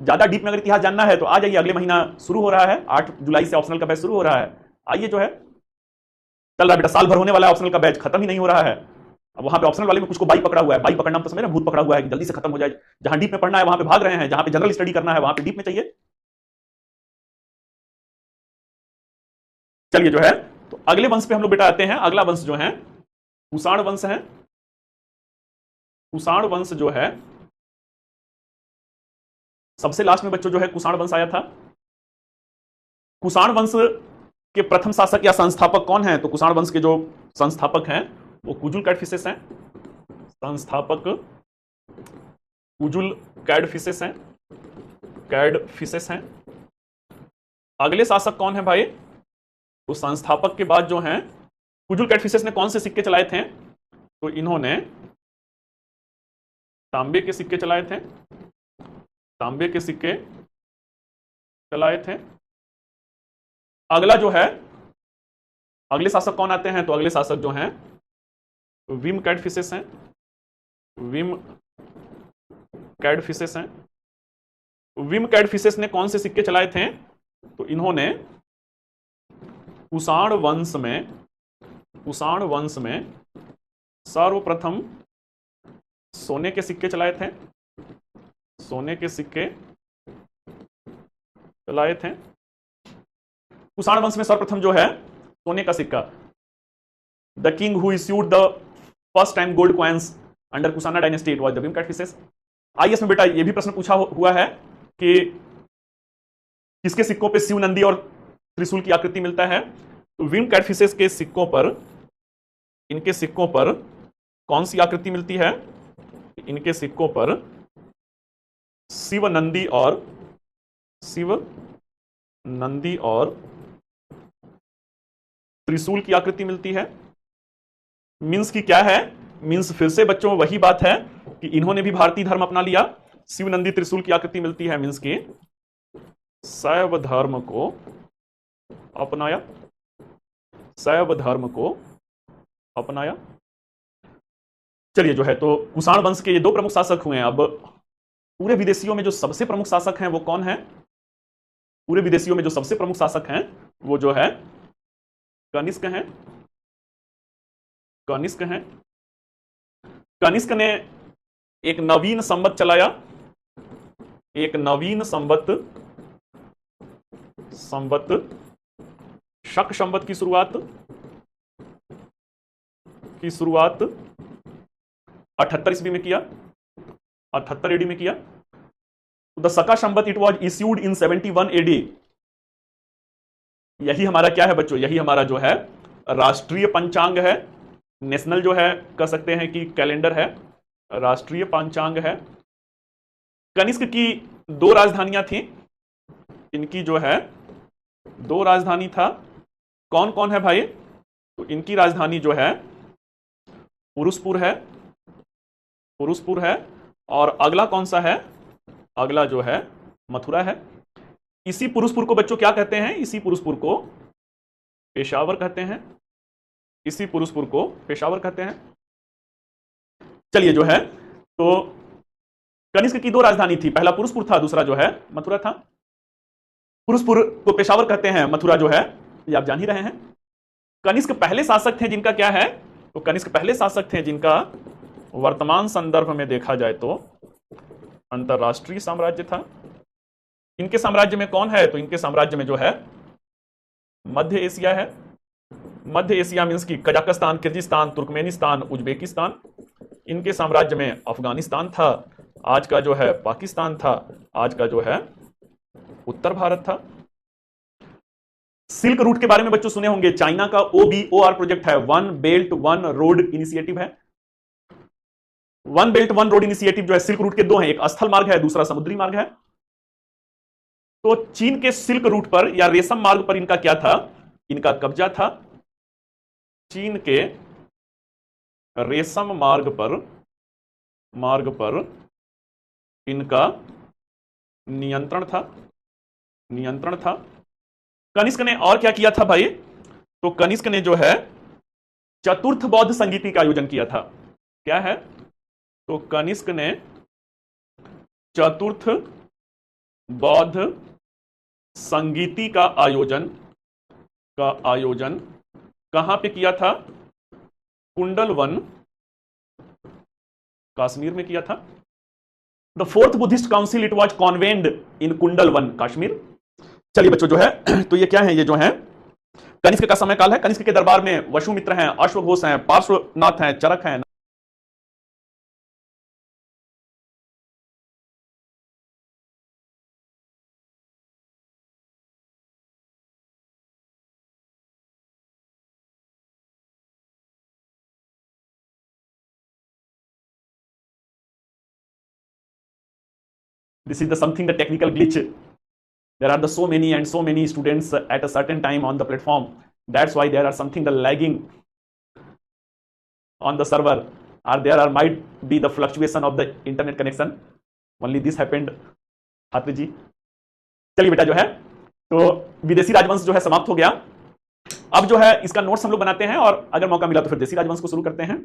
ज्यादा डीप में अगर इतिहास जानना है तो आ जाइए, अगले महीना शुरू हो रहा है, 8 जुलाई से ऑप्शनल का बैच शुरू हो रहा है। आइए, जो है चल रहा है बेटा, साल भर होने वाला है ऑप्शनल का बैच, खत्म ही नहीं हो रहा है। अब वहां पे ऑप्शनल वाले में कुछ को बाई पकड़ा हुआ है, बाई पकड़ना तो समझ रहे, भूत पकड़ा हुआ है कि जल्दी से खत्म हो जाए। जहां डीप में पढ़ना है वहां पे भाग रहे हैं, जहां पे जनरल स्टडी करना है वहां पे डीप में चाहिए। चलिए, जो है तो अगले वंश पे हम लोग बेटा आते हैं। अगला वंश जो है कुषाण वंश है। कुषाण वंश जो है सबसे लास्ट में बच्चों जो है कुषाण वंश आया था। कुषाण वंश के प्रथम शासक या संस्थापक कौन है? तो कुषाण वंश के जो संस्थापक हैं वो कुजुल कैडफिसेस हैं। संस्थापक कुजुल कैडफिसेस हैं, कैडफिसेस हैं। अगले शासक कौन है भाई? तो संस्थापक के बाद जो हैं कुजुल कैडफिसेस ने कौन से सिक्के चलाए थे? तो इन्होंने तांबे के सिक्के चलाए थे, तांबे के सिक्के चलाए थे। अगला जो है, अगले शासक कौन आते हैं? तो अगले शासक जो हैं विम कैडफिसेस हैं, विम कैडफिसेस हैं। विम कैडफिसेस ने कौन से सिक्के चलाए थे? तो इन्होंने कुषाण वंश में सर्वप्रथम सोने के सिक्के चलाए थे, सोने के सिक्के चलाए थे। कुषाण वंश में सर्वप्रथम जो है सोने का सिक्का, the king who issued the first time gold coins under Kushana dynasty it was the Vima Kadphises. IAS में बेटा ये भी प्रश्न पूछा हुआ है कि किसके सिक्कों पे शिव, नंदी और त्रिशूल की आकृति मिलता है? तो विम कैडफिसेस के सिक्कों पर, इनके सिक्कों पर कौन सी आकृति मिलती है? इनके सिक्कों पर शिव, नंदी और त्रिशूल की आकृति मिलती है। मीन्स की क्या है? मीन्स फिर से बच्चों वही बात है कि इन्होंने भी भारतीय धर्म अपना लिया। शिव, नंदी, त्रिशूल की आकृति मिलती है, मीन्स की शैव धर्म को अपनाया, शैव धर्म को अपनाया। चलिए, जो है तो कुषाण वंश के ये दो प्रमुख शासक हुए हैं। अब पूरे विदेशियों में जो सबसे प्रमुख शासक हैं वो कौन है? पूरे विदेशियों में जो सबसे प्रमुख शासक हैं वो जो है कनिष्क हैं, कनिष्क हैं। कनिष्क ने एक नवीन संवत चलाया, एक नवीन संवत शक संवत की शुरुआत 78 ईस्वी में किया, 78 एडी में किया। The Shaka Samvat it was issued in 71 AD. यही हमारा क्या है बच्चों? यही हमारा जो है राष्ट्रीय पंचांग है, नेशनल जो है कह सकते हैं कि कैलेंडर है, राष्ट्रीय पंचांग है। कनिष्क की दो राजधानियां थी, इनकी जो है दो राजधानी था। कौन कौन है भाई? तो इनकी राजधानी जो है पुरुषपुर है, पुरुषपुर है। और अगला कौन सा है? अगला जो है मथुरा है। इसी पुरुषपुर को बच्चों क्या कहते हैं? इसी पुरुषपुर को पेशावर कहते हैं, इसी पुरुषपुर को पेशावर कहते हैं। चलिए, जो है तो कनिष्क की दो राजधानी थी, पहला पुरुषपुर था, दूसरा जो है मथुरा था। पुरुषपुर को पेशावर कहते हैं, मथुरा जो है ये आप जान ही रहे हैं। कनिष्क पहले शासक थे जिनका क्या है? तो कनिष्क पहले शासक थे जिनका वर्तमान संदर्भ में देखा जाए तो अंतरराष्ट्रीय साम्राज्य था। इनके साम्राज्य में कौन है? तो इनके साम्राज्य में जो है मध्य एशिया है। मध्य एशिया मीन्स की कजाकिस्तान, किर्गिस्तान, तुर्कमेनिस्तान, उज्बेकिस्तान। इनके साम्राज्य में अफगानिस्तान था, आज का जो है पाकिस्तान था, आज का जो है उत्तर भारत था। सिल्क रूट के बारे में बच्चों सुने होंगे, चाइना का OBOR प्रोजेक्ट है, one belt one road initiative है। One belt one road initiative जो है सिल्क रूट के दो हैं, एक स्थल मार्ग है, दूसरा समुद्री मार्ग है। तो चीन के सिल्क रूट पर या रेशम मार्ग पर इनका क्या था? इनका कब्जा था। चीन के रेशम मार्ग पर इनका नियंत्रण था। कनिष्क ने और क्या किया था भाई? तो कनिष्क ने जो है चतुर्थ बौद्ध संगीति का आयोजन किया था। क्या है? तो कनिष्क ने चतुर्थ बौद्ध संगीति का आयोजन कहां पे किया था? कुंडल वन, कश्मीर में किया था। The fourth Buddhist council it was convened in Kundalvan, Kashmir. चलिए बच्चों जो है तो ये क्या है? ये जो है कनिष्क का समय काल है। कनिष्क के दरबार में वसुमित्र हैं, अश्वघोष हैं, पार्श्वनाथ हैं, चरक हैं। This is the something the technical glitch. There are the so many students at a certain time on the platform. That's why there are something the lagging on the server, or there are might be the fluctuation of the internet connection. Only this happened. छात्र जी चलिए बेटा जो है तो विदेशी राजवंश जो है समाप्त हो गया। अब जो है इसका नोट्स हम लोग बनाते हैं और अगर मौका मिला तो फिर देसी राजवंश को शुरू करते हैं।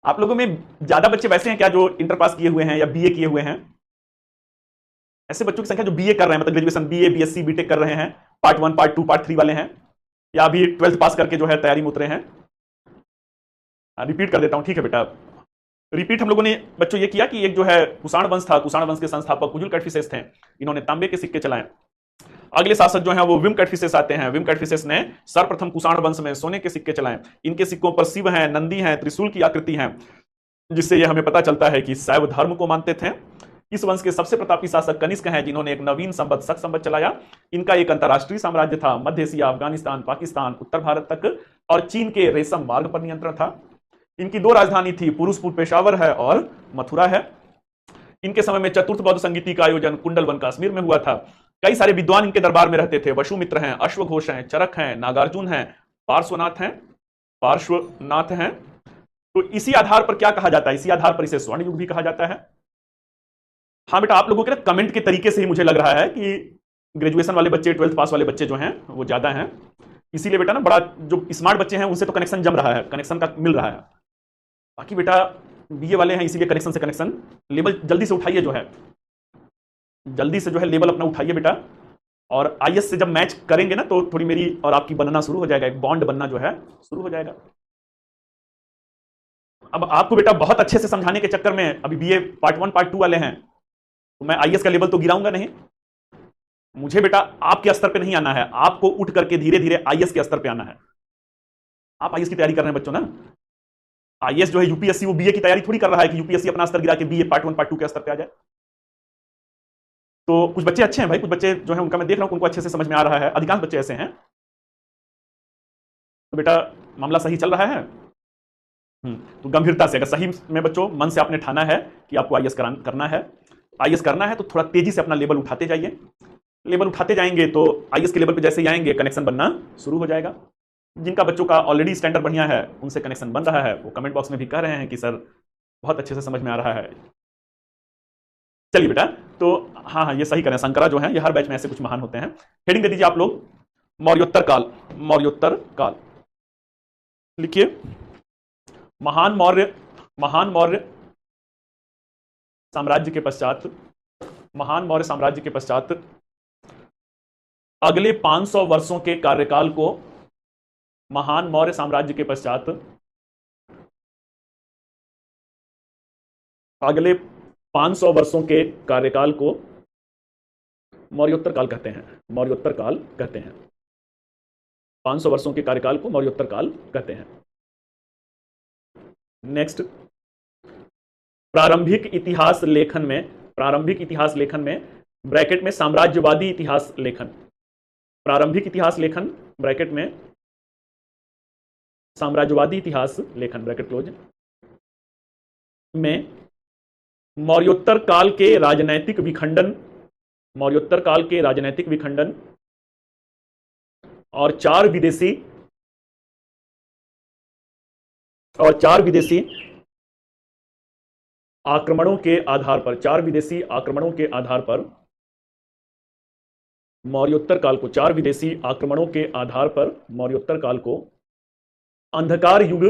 आप लोगों में ज्यादा बच्चे वैसे हैं क्या जो इंटर पास किए हुए हैं या बीए किए हुए हैं? ऐसे बच्चों की संख्या जो बीए कर रहे हैं, मतलब ग्रेजुएशन, बीए, बीएससी, बीटेक कर रहे हैं, पार्ट 1, पार्ट 2, पार्ट 3 वाले हैं, या अभी 12th पास करके जो है तैयारी में उतरे हैं? रिपीट कर देता हूं, ठीक है बेटा। रिपीट हम लोगों ने बच्चों ये किया कि एक जो है कुषाण वंश था, कुषाण वंश के संस्थापक कुजुल कैडफिसेस थे। इन्होंने तांबे के सिक्के चलाए। अगले शासक जो है वो विम कैडफिसेस आते हैं। विम कैडफिसेस ने सर्वप्रथम कुषाण वंश में सोने के सिक्के चलाए। इनके सिक्कों पर शिव हैं, नंदी हैं, त्रिशूल की आकृति है, जिससे यह हमें पता चलता है कि शैव धर्म को मानते थे। इस वंश के सबसे प्रतापी शासक कनिष्क हैं, जिन्होंने एक नवीन संवत शक संवत चलाया। इनका एक अंतरराष्ट्रीय साम्राज्य था, मध्य एशिया, अफगानिस्तान, पाकिस्तान, उत्तर भारत तक और चीन के रेशम मार्ग पर नियंत्रण था। इनकी 2 राजधानी थी, पुरुषपुर पेशावर है और मथुरा है। इनके समय में चतुर्थ बौद्ध संगीति का आयोजन कुंडल वन कश्मीर में हुआ था। कई सारे विद्वान इनके दरबार में रहते थे। वसुमित्र हैं, अश्वघोष हैं, चरक हैं, नागार्जुन हैं, पार्श्वनाथ हैं। तो इसी आधार पर क्या कहा जाता है? इसी आधार पर इसे स्वर्ण युग भी कहा जाता है। हाँ बेटा, आप लोगों के ना कमेंट के तरीके से ही मुझे लग रहा है कि ग्रेजुएशन वाले बच्चे, 12th पास वाले बच्चे जो हैं वो ज्यादा हैं। इसीलिए बेटा ना बड़ा जो स्मार्ट बच्चे हैं उनसे तो कनेक्शन जम रहा है, कनेक्शन का मिल रहा है। बाकी बेटा बीए वाले हैं, इसीलिए कनेक्शन से कनेक्शन लेवल जल्दी से उठाइए, जो है जल्दी से जो है लेवल अपना उठाइए बेटा। और आईएस से जब मैच करेंगे ना तो थोड़ी मेरी और आपकी बनना शुरू हो जाएगा, एक बॉन्ड बनना जो है शुरू हो जाएगा। अब आपको बेटा बहुत अच्छे से समझाने के चक्कर में अभी बीए पार्ट 1, पार्ट 2 वाले हैं, तो मैं आईएएस का लेवल तो गिराऊंगा नहीं। मुझे बेटा आपके स्तर पे नहीं आना है, आपको उठ करके धीरे धीरे आईएएस के स्तर पे आना है। आप आईएएस की तैयारी कर रहे हैं बच्चों ना। आईएएस जो है यूपीएससी, वो बीए की तैयारी थोड़ी कर रहा है कि यूपीएससी अपना स्तर गिरा के बीए पार्ट 1, पार्ट 2 के स्तर पे आ जाए। तो कुछ बच्चे अच्छे हैं भाई, कुछ बच्चे जो है उनका मैं देख रहा हूं उनको अच्छे से समझ में आ रहा है। अधिकांश बच्चे ऐसे हैं। तो बेटा मामला सही चल रहा है। तो गंभीरता से, अगर सही में बच्चों मन से आपने ठाना है कि आपको आईएएस करना है, आईएएस करना है, तो थोड़ा तेजी से अपना लेवल उठाते जाइए। लेवल उठाते जाएंगे तो आईएएस के लेवल पे जैसे ही आएंगे कनेक्शन बनना शुरू हो जाएगा। जिनका बच्चों का ऑलरेडी स्टैंडर्ड बढ़िया है, उनसे कनेक्शन बन रहा है, वो कमेंट बॉक्स में भी कह रहे हैं कि सर बहुत अच्छे से समझ में आ रहा है। चलिए बेटा, तो हाँ, ये सही करें। शंकरा जो है, ये हर बैच में ऐसे कुछ महान होते हैं। हेडिंग दे दीजिए आप लोग, मौर्योत्तर काल। मौर्योत्तर काल लिखिए। महान मौर्य साम्राज्य के पश्चात, महान मौर्य साम्राज्य के पश्चात अगले 500 वर्षों के कार्यकाल को, महान मौर्य साम्राज्य के पश्चात अगले 500 वर्षों के कार्यकाल को मौर्योत्तर काल कहते हैं। मौर्योत्तर काल कहते हैं। 500 वर्षों के कार्यकाल को मौर्योत्तर काल कहते हैं। नेक्स्ट, प्रारंभिक इतिहास लेखन में ब्रैकेट में साम्राज्यवादी इतिहास लेखन, प्रारंभिक इतिहास लेखन ब्रैकेट में साम्राज्यवादी इतिहास लेखन ब्रैकेट क्लोज में मौर्योत्तर काल के राजनैतिक विखंडन, मौर्योत्तर काल के राजनैतिक विखंडन और 4 विदेशी आक्रमणों के आधार पर, 4 विदेशी आक्रमणों के आधार पर मौर्योत्तर काल को, 4 विदेशी आक्रमणों के आधार पर मौर्योत्तर काल को अंधकार युग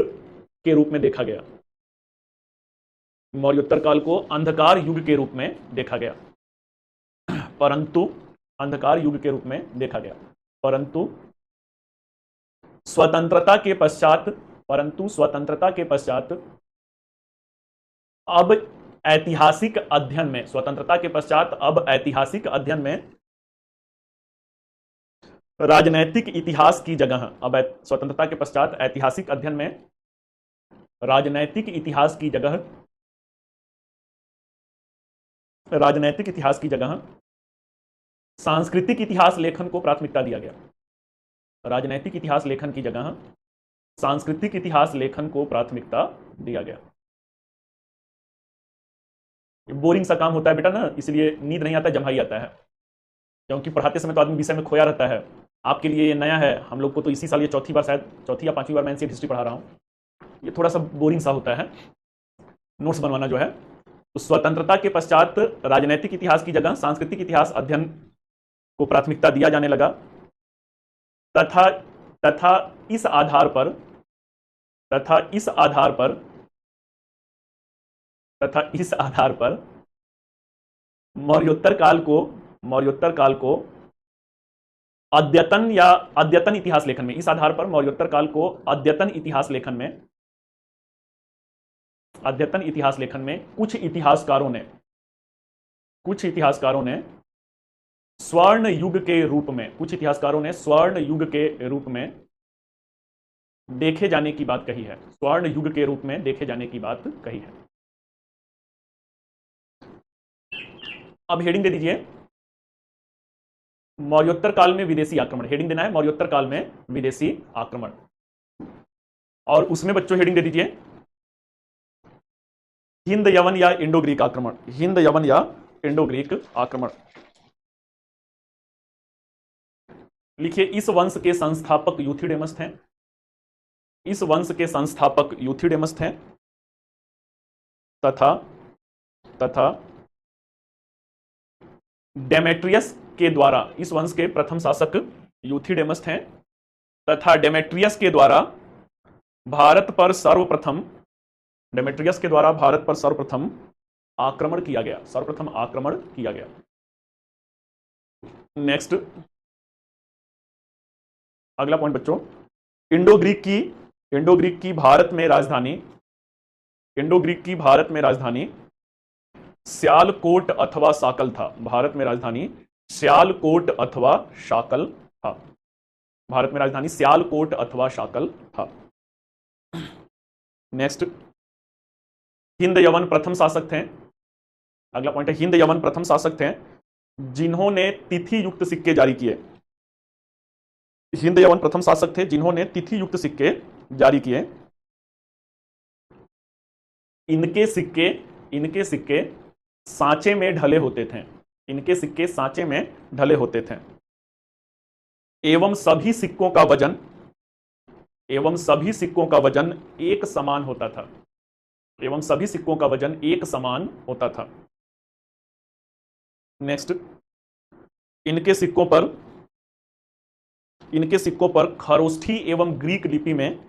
के रूप में देखा गया। मौर्योत्तर काल को अंधकार युग के रूप में देखा गया, परंतु अंधकार युग के रूप में देखा गया, परंतु स्वतंत्रता के पश्चात, परंतु स्वतंत्रता के पश्चात अब ऐतिहासिक अध्ययन में, स्वतंत्रता के पश्चात अब ऐतिहासिक अध्ययन में राजनैतिक इतिहास की जगह, अब स्वतंत्रता के पश्चात ऐतिहासिक अध्ययन में राजनैतिक इतिहास की जगह, राजनैतिक इतिहास की जगह सांस्कृतिक इतिहास लेखन को प्राथमिकता दिया गया। राजनैतिक इतिहास लेखन की जगह सांस्कृतिक इतिहास लेखन को प्राथमिकता दिया गया। बोरिंग सा काम होता है बेटा ना, इसलिए नींद नहीं आता, जम्हाई आता है, क्योंकि पढ़ाते समय तो आदमी विषय में खोया रहता है। आपके लिए ये नया है, हम लोग को तो इसी साल ये चौथी बार, शायद चौथी या पांचवी बार मैं एनसीईआरटी हिस्ट्री पढ़ा रहा हूँ। ये थोड़ा सा बोरिंग सा होता है नोट्स बनवाना जो है। तो स्वतंत्रता के पश्चात राजनैतिक इतिहास की जगह सांस्कृतिक इतिहास अध्ययन को प्राथमिकता दिया जाने लगा, तथा इस आधार पर मौर्योत्तर काल को अद्यतन इतिहास लेखन में, इस आधार पर मौर्योत्तर काल को अद्यतन इतिहास लेखन में कुछ इतिहासकारों ने स्वर्ण युग के रूप में देखे जाने की बात कही है, स्वर्ण युग के रूप में देखे जाने की बात कही है। अब हेडिंग दे दीजिए, मौर्योत्तर काल में विदेशी आक्रमण। हेडिंग देना है मौर्योत्तर काल में विदेशी आक्रमण, और उसमें बच्चों हेडिंग दे दीजिए हिंद यवन या इंडो ग्रीक आक्रमण। हिंद यवन या इंडो ग्रीक आक्रमण। लिखिए, इस वंश के संस्थापक यूथिडेमस थे। इस वंश के संस्थापक यूथिडेमस थे तथा डेमेट्रियस के द्वारा, इस वंश के प्रथम शासक यूथिडेमस थे तथा डेमेट्रियस के द्वारा भारत पर सर्वप्रथम आक्रमण किया गया। नेक्स्ट, अगला पॉइंट बच्चों, इंडो ग्रीक की भारत में राजधानी सियालकोट अथवा शाकल था। भारत में राजधानी सियालकोट अथवा शाकल था। नेक्स्ट, हिंद यवन प्रथम शासक थे। अगला पॉइंट है, हिंद यवन प्रथम शासक थे जिन्होंने तिथि युक्त सिक्के जारी किए। हिंद यवन प्रथम शासक थे जिन्होंने तिथि युक्त सिक्के जारी किए। इनके सिक्के सांचे में ढले होते थे। एवं सभी सिक्कों का वजन एक समान होता था। नेक्स्ट, इनके सिक्कों पर खरोष्ठी एवं ग्रीक लिपि में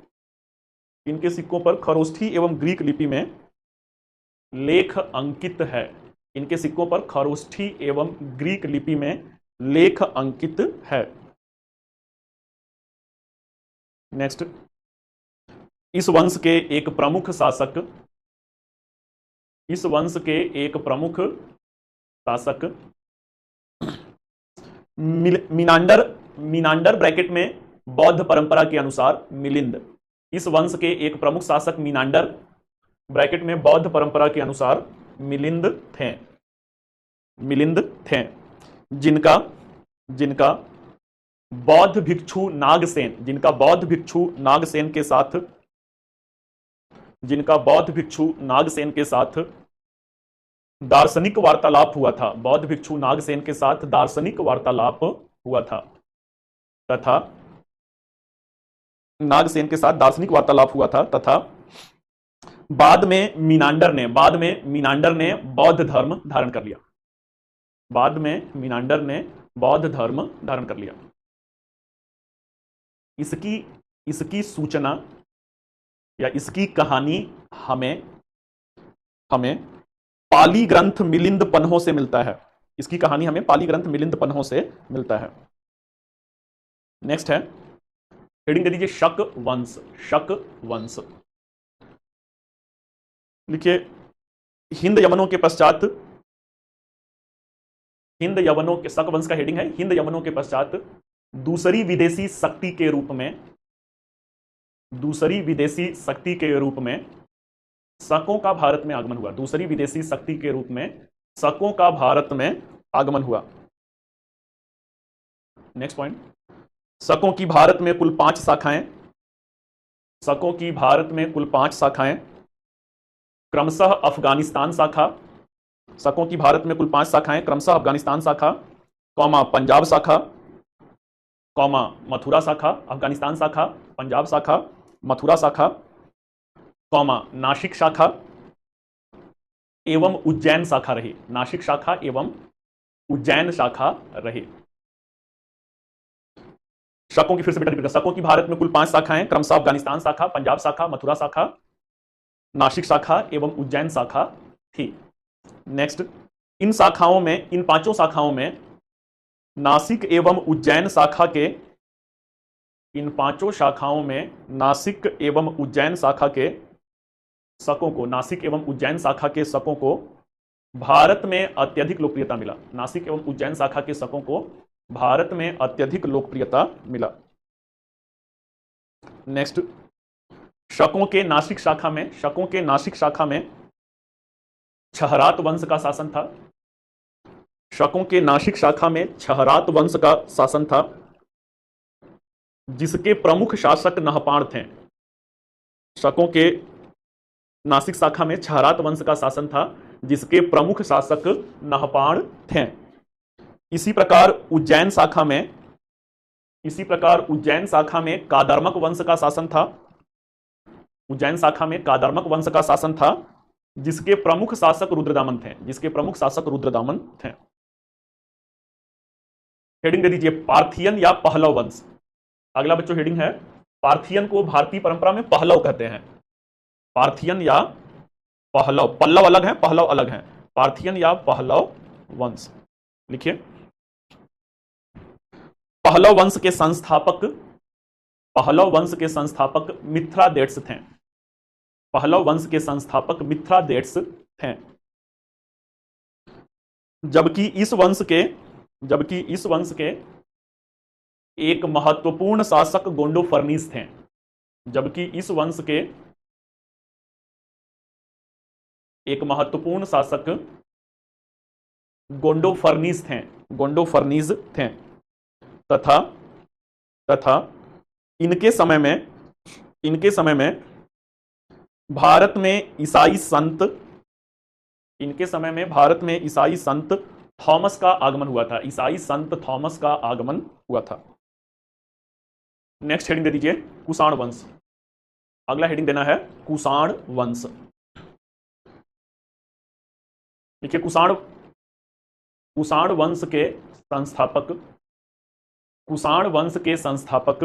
लेख अंकित है। इनके सिक्कों पर खरोष्ठी एवं ग्रीक लिपि में लेख अंकित है। नेक्स्ट, इस वंश के एक प्रमुख शासक मीनांडर ब्रैकेट में बौद्ध परंपरा के अनुसार मिलिंद। इस वंश के एक प्रमुख शासक मीनांडर ब्रैकेट में बौद्ध परंपरा के अनुसार मिलिंद थे, जिनका बौद्ध भिक्षु नागसेन के साथ दार्शनिक वार्तालाप हुआ था। बौद्ध भिक्षु नागसेन के साथ दार्शनिक वार्तालाप हुआ था तथा बाद में मीनांडर ने बौद्ध धर्म धारण कर लिया। इसकी सूचना या इसकी कहानी हमें हमें पाली ग्रंथ मिलिंद पन्हों से मिलता है। इसकी कहानी हमें पाली ग्रंथ मिलिंद पन्हों से मिलता है। नेक्स्ट है, हेडिंग दे दीजिए शक वंश। शक वंश लिखिए, हिंद यवनों के पश्चात, हिंद यवनों के, शक वंश का हेडिंग है हिंद यवनों के पश्चात दूसरी विदेशी शक्ति के रूप में, दूसरी विदेशी शक्ति के रूप में शकों का भारत में आगमन हुआ। दूसरी विदेशी शक्ति के रूप में शकों का भारत में आगमन हुआ। नेक्स्ट पॉइंट, शकों की भारत में कुल 5 शाखाएं, शकों की भारत में कुल 5 शाखाएं, क्रमशः अफगानिस्तान शाखा, शकों की भारत में कुल 5 शाखाएं, क्रमशः अफगानिस्तान शाखा, कौमा पंजाब शाखा, कौमा मथुरा शाखा, अफगानिस्तान शाखा, पंजाब शाखा, मथुरा शाखा, कौमा नासिक शाखा एवं उज्जैन शाखा रही। नासिक शाखा एवं उज्जैन शाखा रही। शकों की फिर से बेटा रिपीट, शकों की भारत में कुल 5 शाखाएं, क्रमशः अफगानिस्तान शाखा, पंजाब शाखा, मथुरा शाखा, नासिक शाखा एवं उज्जैन शाखा थी। नेक्स्ट, इन शाखाओं में, इन 5 शाखाओं में नासिक एवं उज्जैन शाखा के, इन 5 शाखाओं में नासिक एवं उज्जैन शाखा के शकों को, नासिक एवं उज्जैन शाखा के शकों को भारत में अत्यधिक लोकप्रियता मिला। नासिक एवं उज्जैन शाखा के शकों को भारत में अत्यधिक लोकप्रियता मिला। नेक्स्ट, शकों के नासिक शाखा में, शकों के नासिक शाखा में छहरात वंश का शासन था। शकों के नासिक शाखा में छहरात वंश का शासन था, जिसके प्रमुख शासक नहपाण थे। शकों के नासिक शाखा में छहरात वंश का शासन था, जिसके प्रमुख शासक नहपाण थे। इसी प्रकार उज्जैन शाखा में, इसी प्रकार उज्जैन शाखा में कादर्मक वंश का शासन था। उज्जैन शाखा में कादर्मक वंश का शासन था, जिसके प्रमुख शासक रुद्रदामन थे, जिसके प्रमुख शासक रुद्रदामन थे। हेडिंग दे दीजिए पार्थियन या पहलव वंश। अगला बच्चों हेडिंग है, पार्थियन को भारतीय परंपरा में पहलव कहते हैं। पार्थियन या पहलव, पल्लव अलग है, पहलव अलग है। पार्थियन या पहलव वंश लिखिए। पहलव वंश के संस्थापक, पहलव वंश के संस्थापक मिथ्रादेट्स थे। पहलव वंश के संस्थापक मिथ्रादेट्स थे। जबकि इस वंश के, जबकि इस वंश के एक महत्वपूर्ण शासक गोंडोफर्नीस थे। जबकि इस वंश के एक महत्वपूर्ण शासक गोंडोफर्नीस थे, गोंडोफर्नीस थे। तथा इनके समय में भारत में ईसाई संत, इनके समय में भारत में ईसाई संत थॉमस का आगमन हुआ था। ईसाई संत थॉमस का आगमन हुआ था। नेक्स्ट हेडिंग दे दीजिए कुषाण वंश। अगला हेडिंग देना है कुषाण वंश। देखिए, कुषाण वंश के संस्थापक, कुषाण वंश के संस्थापक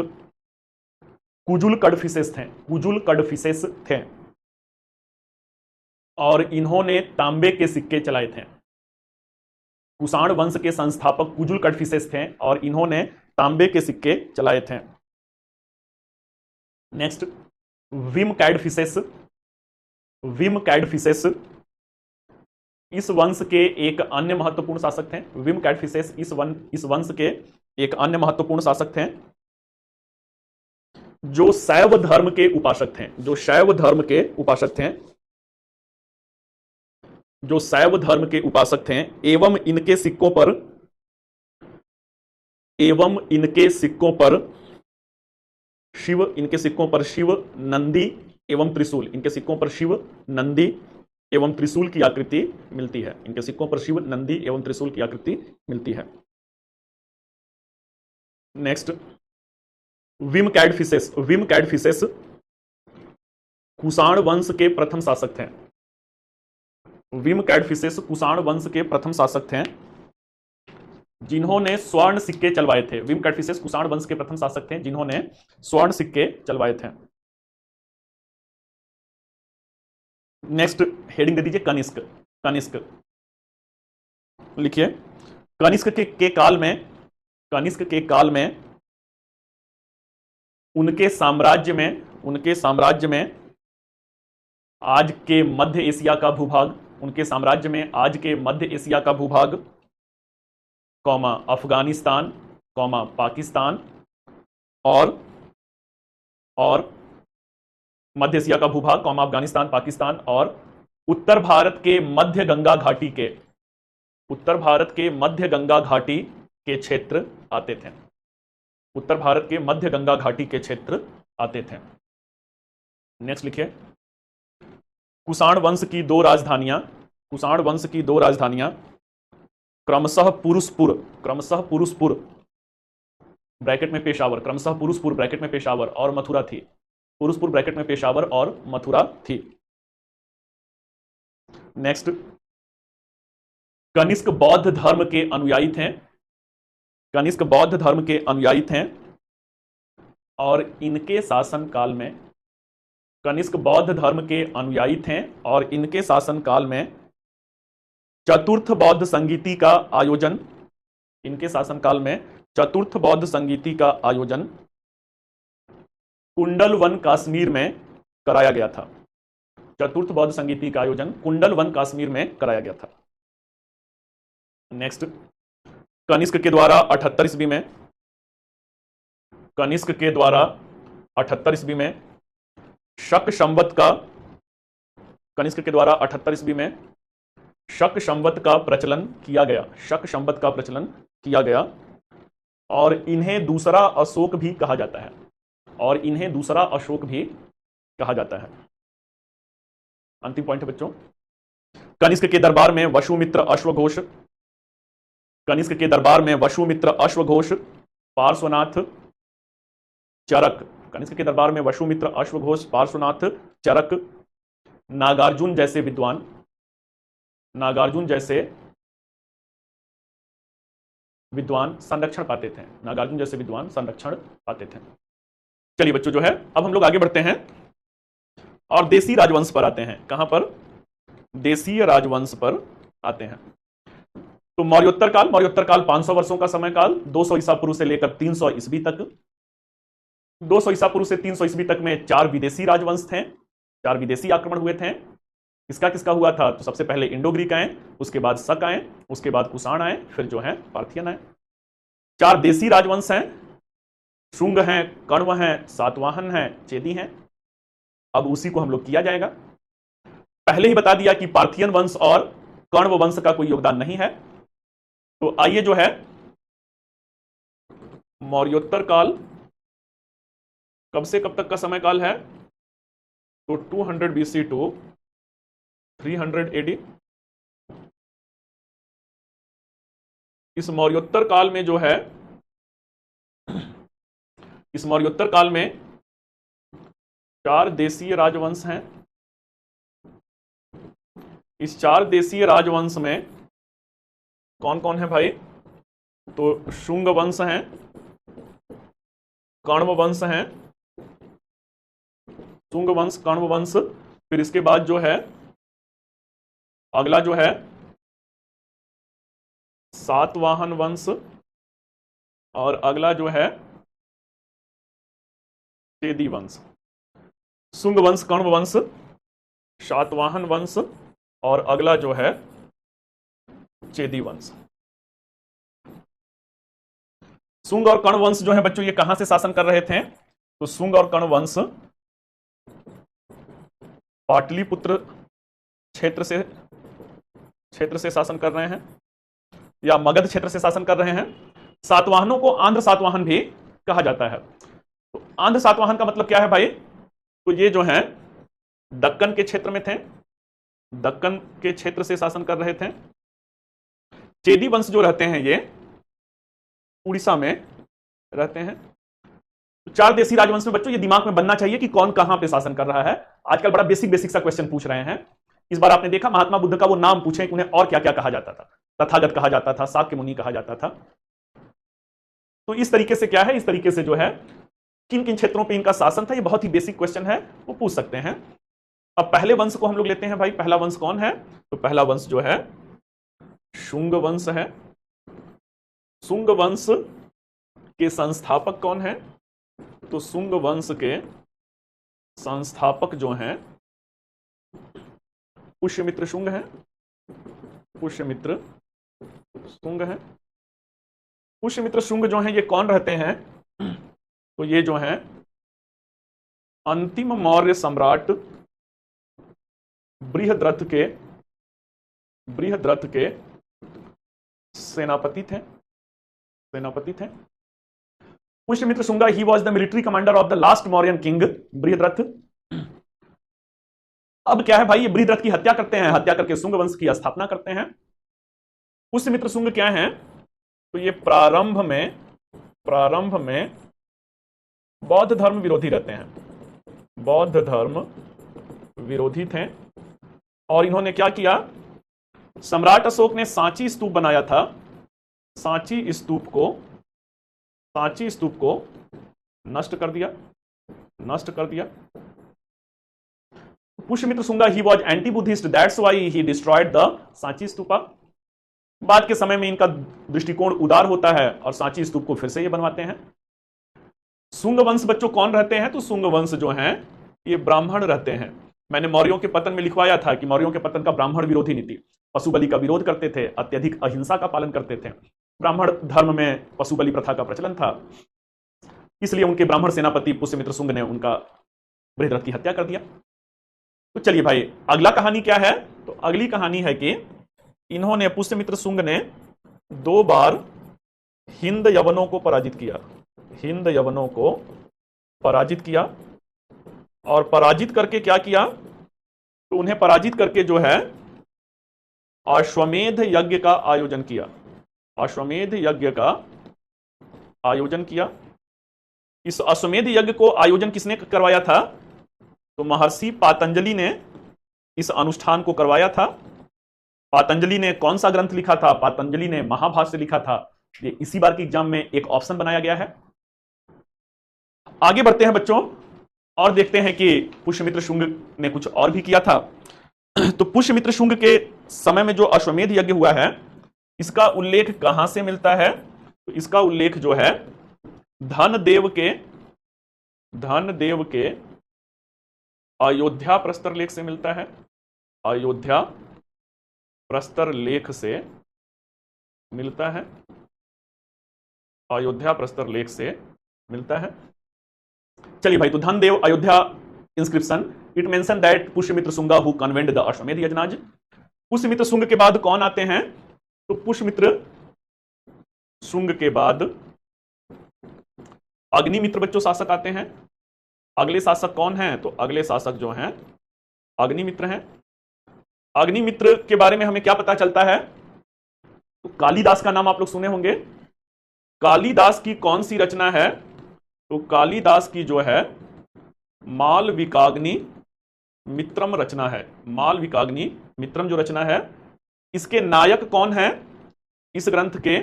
कुजुल कडफिसेस थे। कुजुल कडफिसेस थे और इन्होंने तांबे के सिक्के चलाए थे। कुषाण वंश के संस्थापक कुजुल कडफिसेस थे और इन्होंने तांबे के सिक्के चलाए थे। नेक्स्ट, विम कैडफिसेस। विम कैडफिसेस इस वंश के एक अन्य महत्वपूर्ण शासक थे। विम कैडफिसेस इस वंश के एक अन्य महत्वपूर्ण शासक थे, जो शैव धर्म के उपासक थे। जो शैव धर्म के उपासक थे, जो शैव धर्म के उपासक थे। एवं इनके सिक्कों पर, एवं इनके सिक्कों पर शिव, इनके सिक्कों पर शिव, नंदी एवं त्रिशूल, इनके सिक्कों पर शिव, नंदी एवं त्रिशूल की आकृति मिलती है। इनके सिक्कों पर शिव, नंदी एवं त्रिशूल की आकृति मिलती है। नेक्स्ट, विम कैडफिसेस। विम कैडफिसेस कुषाण वंश के प्रथम शासक थे। विम कैडफिसेस कुषाण वंश के प्रथम शासक थे, जिन्होंने स्वर्ण सिक्के चलवाए थे। विम कैडफिसेस कुषाण वंश के प्रथम शासक थे, जिन्होंने स्वर्ण सिक्के चलवाए थे। नेक्स्ट हेडिंग दे दीजिए कनिष्क। कनिष्क लिखिए, कनिष्क के काल में, कनिष्क के काल में उनके साम्राज्य में आज के मध्य एशिया का भूभाग, उनके साम्राज्य में आज के मध्य एशिया का भूभाग, कौमा अफगानिस्तान, कौमा पाकिस्तान और मध्य एशिया का भूभाग, कौमा अफगानिस्तान, पाकिस्तान और उत्तर भारत के मध्य गंगा घाटी के, उत्तर भारत के मध्य गंगा घाटी के क्षेत्र आते थे। उत्तर भारत के मध्य गंगा घाटी के क्षेत्र आते थे। नेक्स्ट लिखिए, कुषाण वंश की दो राजधानियां, कुषाण वंश की दो राजधानियां क्रमशः पुरुषपुर ब्रैकेट में पेशावर, क्रमशः पुरुषपुर ब्रैकेट में पेशावर और मथुरा थी। पुरुषपुर ब्रैकेट में पेशावर और मथुरा थी। नेक्स्ट, कनिष्क बौद्ध धर्म के अनुयायी थे, कनिष्क बौद्ध धर्म के अनुयायी थे और इनके शासनकाल में, कनिष्क बौद्ध धर्म के अनुयायी थे और इनके शासनकाल में चतुर्थ बौद्ध संगीति का आयोजन, इनके शासनकाल में चतुर्थ बौद्ध संगीति का आयोजन कुंडलवन कश्मीर में कराया गया था। चतुर्थ बौद्ध संगीति का आयोजन कुंडलवन कश्मीर में कराया गया था। नेक्स्ट, कनिष्क के द्वारा 78 ईस्वी में, कनिष्क के द्वारा 78 ईस्वी में शक संवत का, कनिष्क के द्वारा 78 ईस्वी में शक संवत का प्रचलन किया गया, शक संवत का प्रचलन किया गया और इन्हें दूसरा अशोक भी कहा जाता है, और इन्हें दूसरा अशोक भी कहा जाता है। अंतिम पॉइंट है बच्चों, कनिष्क के दरबार में वसुमित्र अश्वघोष, कनिष्क के दरबार में वसुमित्र अश्वघोष, पार्श्वनाथ चरक, कनिष्क के दरबार में वसुमित्र अश्वघोष, पार्श्वनाथ चरक, नागार्जुन जैसे विद्वान, नागार्जुन जैसे विद्वान संरक्षण पाते थे, नागार्जुन जैसे विद्वान संरक्षण पाते थे। चलिए बच्चों, जो है अब हम लोग आगे बढ़ते हैं और देसी राजवंश पर आते हैं। कहां पर? देसीय राजवंश पर आते हैं। तो मौर्योत्तर काल, मौर्योत्तर काल 500 वर्षों का समय काल, 200 ईसा पूर्व से लेकर 300 ईस्वी तक। 200 ईसा पूर्व से 300 ईस्वी तक में 4 विदेशी राजवंश थे, 4 विदेशी आक्रमण हुए थे। किसका किसका हुआ था? तो सबसे पहले इंडो ग्रीक आए, उसके बाद शक आए, उसके बाद कुषाण आए, फिर जो है पार्थियन आए। 4 देसी राजवंश हैं, शुंग हैं, कण्व हैं, सातवाहन हैं, चेदी हैं। अब उसी को हम लोग किया जाएगा। पहले ही बता दिया कि पार्थियन वंश और कण्व वंश का कोई योगदान नहीं है। तो आइए जो है मौर्योत्तर काल कब से कब तक का समय काल है? तो 200 BC टू 300 AD। इस मौर्योत्तर काल में जो है, इस मौर्योत्तर काल में 4 देशीय राजवंश हैं। इस 4 देशीय राजवंश में कौन कौन है भाई? तो शुंग वंश हैं, कण्व वंश हैं, शुंग वंश, कण्व वंश, फिर इसके बाद जो है अगला जो है सातवाहन वंश, और अगला जो है चेदी वंश। शुंग वंश, कण्व वंश, सातवाहन वंश और अगला जो है चेदी वंश। शुंग और कण्व वंश जो है बच्चों, ये कहां से शासन कर रहे थे? तो शुंग और कण्व वंश पाटलिपुत्र क्षेत्र से शासन कर रहे हैं, या मगध क्षेत्र से शासन कर रहे हैं। सातवाहनों को आंध्र सातवाहन भी कहा जाता है। तो आंध्र सातवाहन का मतलब क्या है भाई? तो ये जो है दक्कन के क्षेत्र में थे, दक्कन के क्षेत्र से शासन कर रहे थे। चेदी वंश जो रहते हैं ये उड़ीसा में रहते हैं। तो 4 देशी राजवंश में बच्चों ये दिमाग में बनना चाहिए कि कौन कहां पे शासन कर रहा है। आजकल बड़ा बेसिक सा क्वेश्चन पूछ रहे हैं। इस बार आपने देखा महात्मा बुद्ध का वो नाम पूछे कि उन्हें और क्या क्या कहा जाता था। तथागत कहा जाता था, शाक्य मुनि कहा जाता था। तो इस तरीके से क्या है, इस तरीके से जो है किन किन क्षेत्रों पे इनका शासन था, ये बहुत ही बेसिक क्वेश्चन है, वो पूछ सकते हैं। अब पहले वंश को हम लोग लेते हैं भाई। पहला वंश कौन है? तो पहला वंश जो है शुंग वंश है। शुंग वंश के संस्थापक कौन है? तो शुंग वंश के संस्थापक जो हैं पुष्यमित्र शुंग है। पुष्यमित्र शुंग है। पुष्यमित्र शुंग जो है ये कौन रहते हैं? तो ये जो है अंतिम मौर्य सम्राट बृहद्रथ के सेनापति थे। Pushyamitra Shunga he was the military commander of the last Mauryan king Brihadratha. अब क्या है भाई, ये बृहद्रथ की हत्या करते हैं, हत्या करके शुंग वंश की स्थापना करते हैं। पुष्यमित्र शुंग क्या है? तो ये प्रारंभ में बौद्ध धर्म विरोधी रहते हैं। बौद्ध धर्म विरोधी थे। और इन्होंने क्या किया? सम्राट अशोक ने सांची स्तूप बनाया था। सांची स्तूप को नष्ट कर दिया। Pushyamitra Shunga he was anti Buddhist, that's why he destroyed the Sanchi stupa. बाद के समय में इनका दृष्टिकोण उदार होता है और सांची स्तूप को फिर से ये बनवाते हैं। शुंग वंश बच्चों कौन रहते हैं? तो शुंग वंश जो हैं ये ब्राह्मण रहते हैं। मैंने मौर्यों के पतन में लिखवाया था कि मौर्यों के पतन का ब्राह्मण विरोधी नीति, पशु बलि का विरोध करते थे, अत्यधिक अहिंसा का पालन करते थे। ब्राह्मण धर्म में पशु बलि प्रथा का प्रचलन था, इसलिए उनके ब्राह्मण सेनापति पुष्यमित्र शुंग ने उनका बृहद्रथ की हत्या कर दिया। तो चलिए भाई, अगला कहानी क्या है? तो अगली कहानी है कि इन्होंने, पुष्यमित्र शुंग ने 2 बार हिंद यवनों को पराजित किया। और पराजित करके क्या किया? तो उन्हें पराजित करके जो है अश्वमेध यज्ञ का आयोजन किया। इस अश्वमेध यज्ञ को आयोजन किसने करवाया था? तो महर्षि पातंजलि ने इस अनुष्ठान को करवाया था। पातंजलि ने कौन सा ग्रंथ लिखा था? पातंजलि ने महाभाष्य लिखा था। ये इसी बार के एग्जाम में एक ऑप्शन बनाया गया है। आगे बढ़ते हैं बच्चों और देखते हैं कि पुष्यमित्र शुंग ने कुछ और भी किया था। तो पुष्यमित्र शुंग के समय में जो अश्वमेध यज्ञ हुआ है, इसका उल्लेख कहां से मिलता है? तो इसका उल्लेख जो है धनदेव के अयोध्या प्रस्तर लेख से मिलता है। अयोध्या प्रस्तर लेख से मिलता है। चलिए भाई, तो Dhandev Ayodhya inscription, it mention that Pushyamitra Shunga who convent the अश्वमेध यजनाज। पुष्यमित्र शुंग के बाद कौन आते हैं? तो पुष्यमित्र शुंग के बाद अग्निमित्र बच्चों शासक आते हैं। अगले शासक कौन हैं? तो अगले शासक जो हैं अग्निमित्र हैं। अग्निमित्र के बारे में हमें क्या पता चलता है? तो कालिदास का नाम आप लोग सुने होंगे। कालिदास की कौन सी रचना है? तो कालिदास की जो है मालविकाग्नि मित्रम रचना है। मालविकाग्नि मित्रम जो रचना है, इसके नायक कौन है? इस ग्रंथ के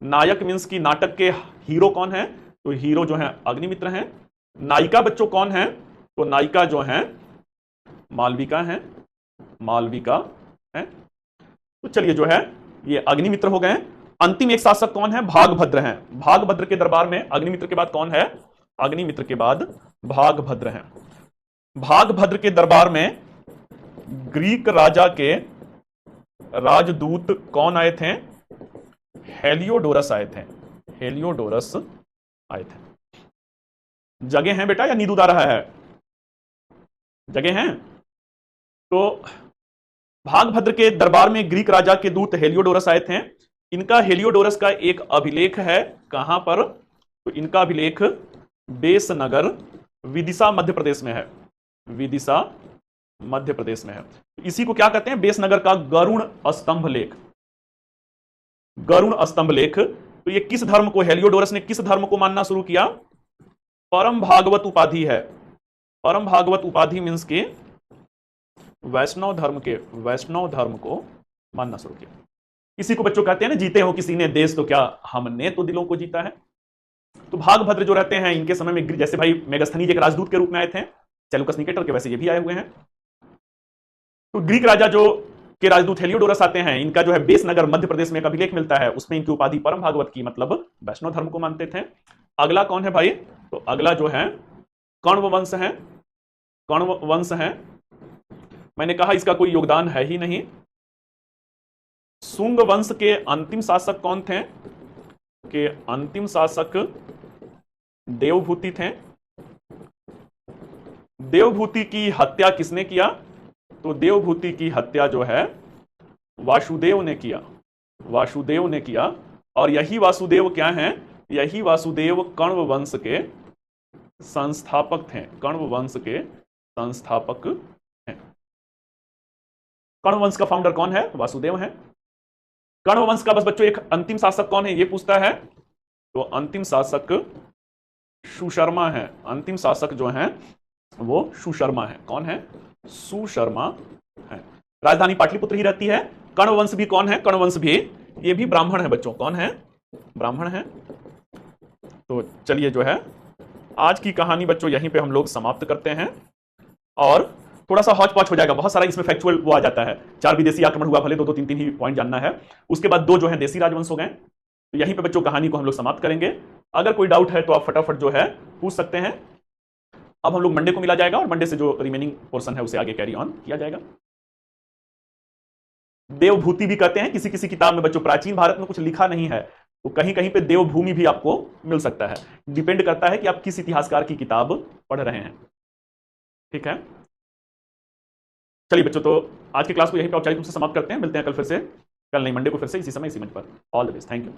नायक मींस की नाटक के हीरो कौन है? तो हीरो जो है अग्निमित्र हैं। नायिका बच्चों कौन है? तो नायिका जो है मालविका है। तो चलिए जो है ये अग्निमित्र हो गए। अंतिम एक शासक कौन है? भागभद्र हैं। भागभद्र के दरबार में अग्निमित्र के बाद कौन है? अग्निमित्र के बाद भागभद्र हैं। भागभद्र के दरबार में ग्रीक राजा के राजदूत कौन आए थे? हेलियोडोरस आए थे। जगह हैं बेटा या नींद उड़ा रहा है? जगह हैं। तो भागभद्र के दरबार में ग्रीक राजा के दूत हेलियोडोरस आए थे। इनका हेलियोडोरस का एक अभिलेख है। कहां पर? तो इनका अभिलेख बेसनगर, विदिशा मध्य प्रदेश में है। इसी को क्या कहते हैं? बेसनगर का गरुण स्तंभ लेख। तो ये किस धर्म को, हेलियोडोरस ने किस धर्म को मानना शुरू किया? परम भागवत उपाधि है। परम भागवत उपाधि मींस के वैष्णव धर्म को मानना शुरू किया। इसी को बच्चों कहते हैं ना, जीते हो किसी ने देश तो क्या हमने तो दिलों को जीता है। तो भागभद्र जो रहते हैं, इनके समय में जैसे भाई मेगस्थनीज एक राजदूत के रूप में आए थे सेल्यूकस निकेटर के, वैसे ये भी आए हुए हैं। तो ग्रीक राजा जो के राजदूत हेलियोडोरस आते हैं, इनका जो है बेस नगर मध्य प्रदेश में एक अभिलेख मिलता है, उसमें इनकी उपाधि परम भागवत की, मतलब वैष्णव धर्म को मानते थे। अगला कौन है भाई? तो अगला जो है कण्व वंश है। कण्व वंश है, मैंने कहा इसका कोई योगदान है ही नहीं। शुंग वंश के अंतिम शासक कौन थे? के अंतिम शासक देवभूति थे। देवभूति की हत्या किसने किया? तो देवभूति की हत्या जो है वासुदेव ने किया। वासुदेव ने किया। और यही वासुदेव क्या हैं? यही वासुदेव कण्व वंश के संस्थापक थे। कण्व वंश के संस्थापक हैं। कण्व वंश का फाउंडर कौन है? वासुदेव है। कण्व वंश का बस बच्चों एक अंतिम शासक कौन है ये पूछता है, तो अंतिम शासक सुशर्मा है। अंतिम शासक जो है वो सुशर्मा है। कौन है? सुशर्मा है। राजधानी पाटलिपुत्र ही रहती है। कण्व वंश भी कौन है? कण्व वंश भी, ये भी ब्राह्मण है बच्चों। कौन है? ब्राह्मण है। तो चलिए जो है आज की कहानी बच्चों यहीं पे हम लोग समाप्त करते हैं। और थोड़ा सा हौच पौच हो जाएगा, बहुत सारा इसमें फैक्चुअल वो आ जाता है। 4 विदेशी आक्रमण हुआ, भले 2-2 3-3 ही पॉइंट जानना है। उसके बाद 2 जो है देसी राजवंश हो गए। तो यहीं पे बच्चों कहानी को हम लोग समाप्त करेंगे। अगर कोई डाउट है तो आप फटाफट जो है पूछ सकते हैं। अब हम लोग मंडे को मिला जाएगा और मंडे से जो रिमेनिंग पोर्शन है उसे आगे कैरी ऑन किया जाएगा। देवभूति भी कहते हैं, किसी किसी किताब में बच्चों प्राचीन भारत में कुछ लिखा नहीं है, तो कहीं कहीं पे देवभूमि भी आपको मिल सकता है। डिपेंड करता है कि आप किस इतिहासकार की किताब पढ़ रहे हैं। ठीक है, चलिए बच्चों, तो आज की क्लास को यहीं पे औपचारिक रूप से समाप्त करते हैं। मिलते हैं कल फिर से, कल नहीं मंडे को फिर से इसी समय इसी मंच पर। All the best, thank you.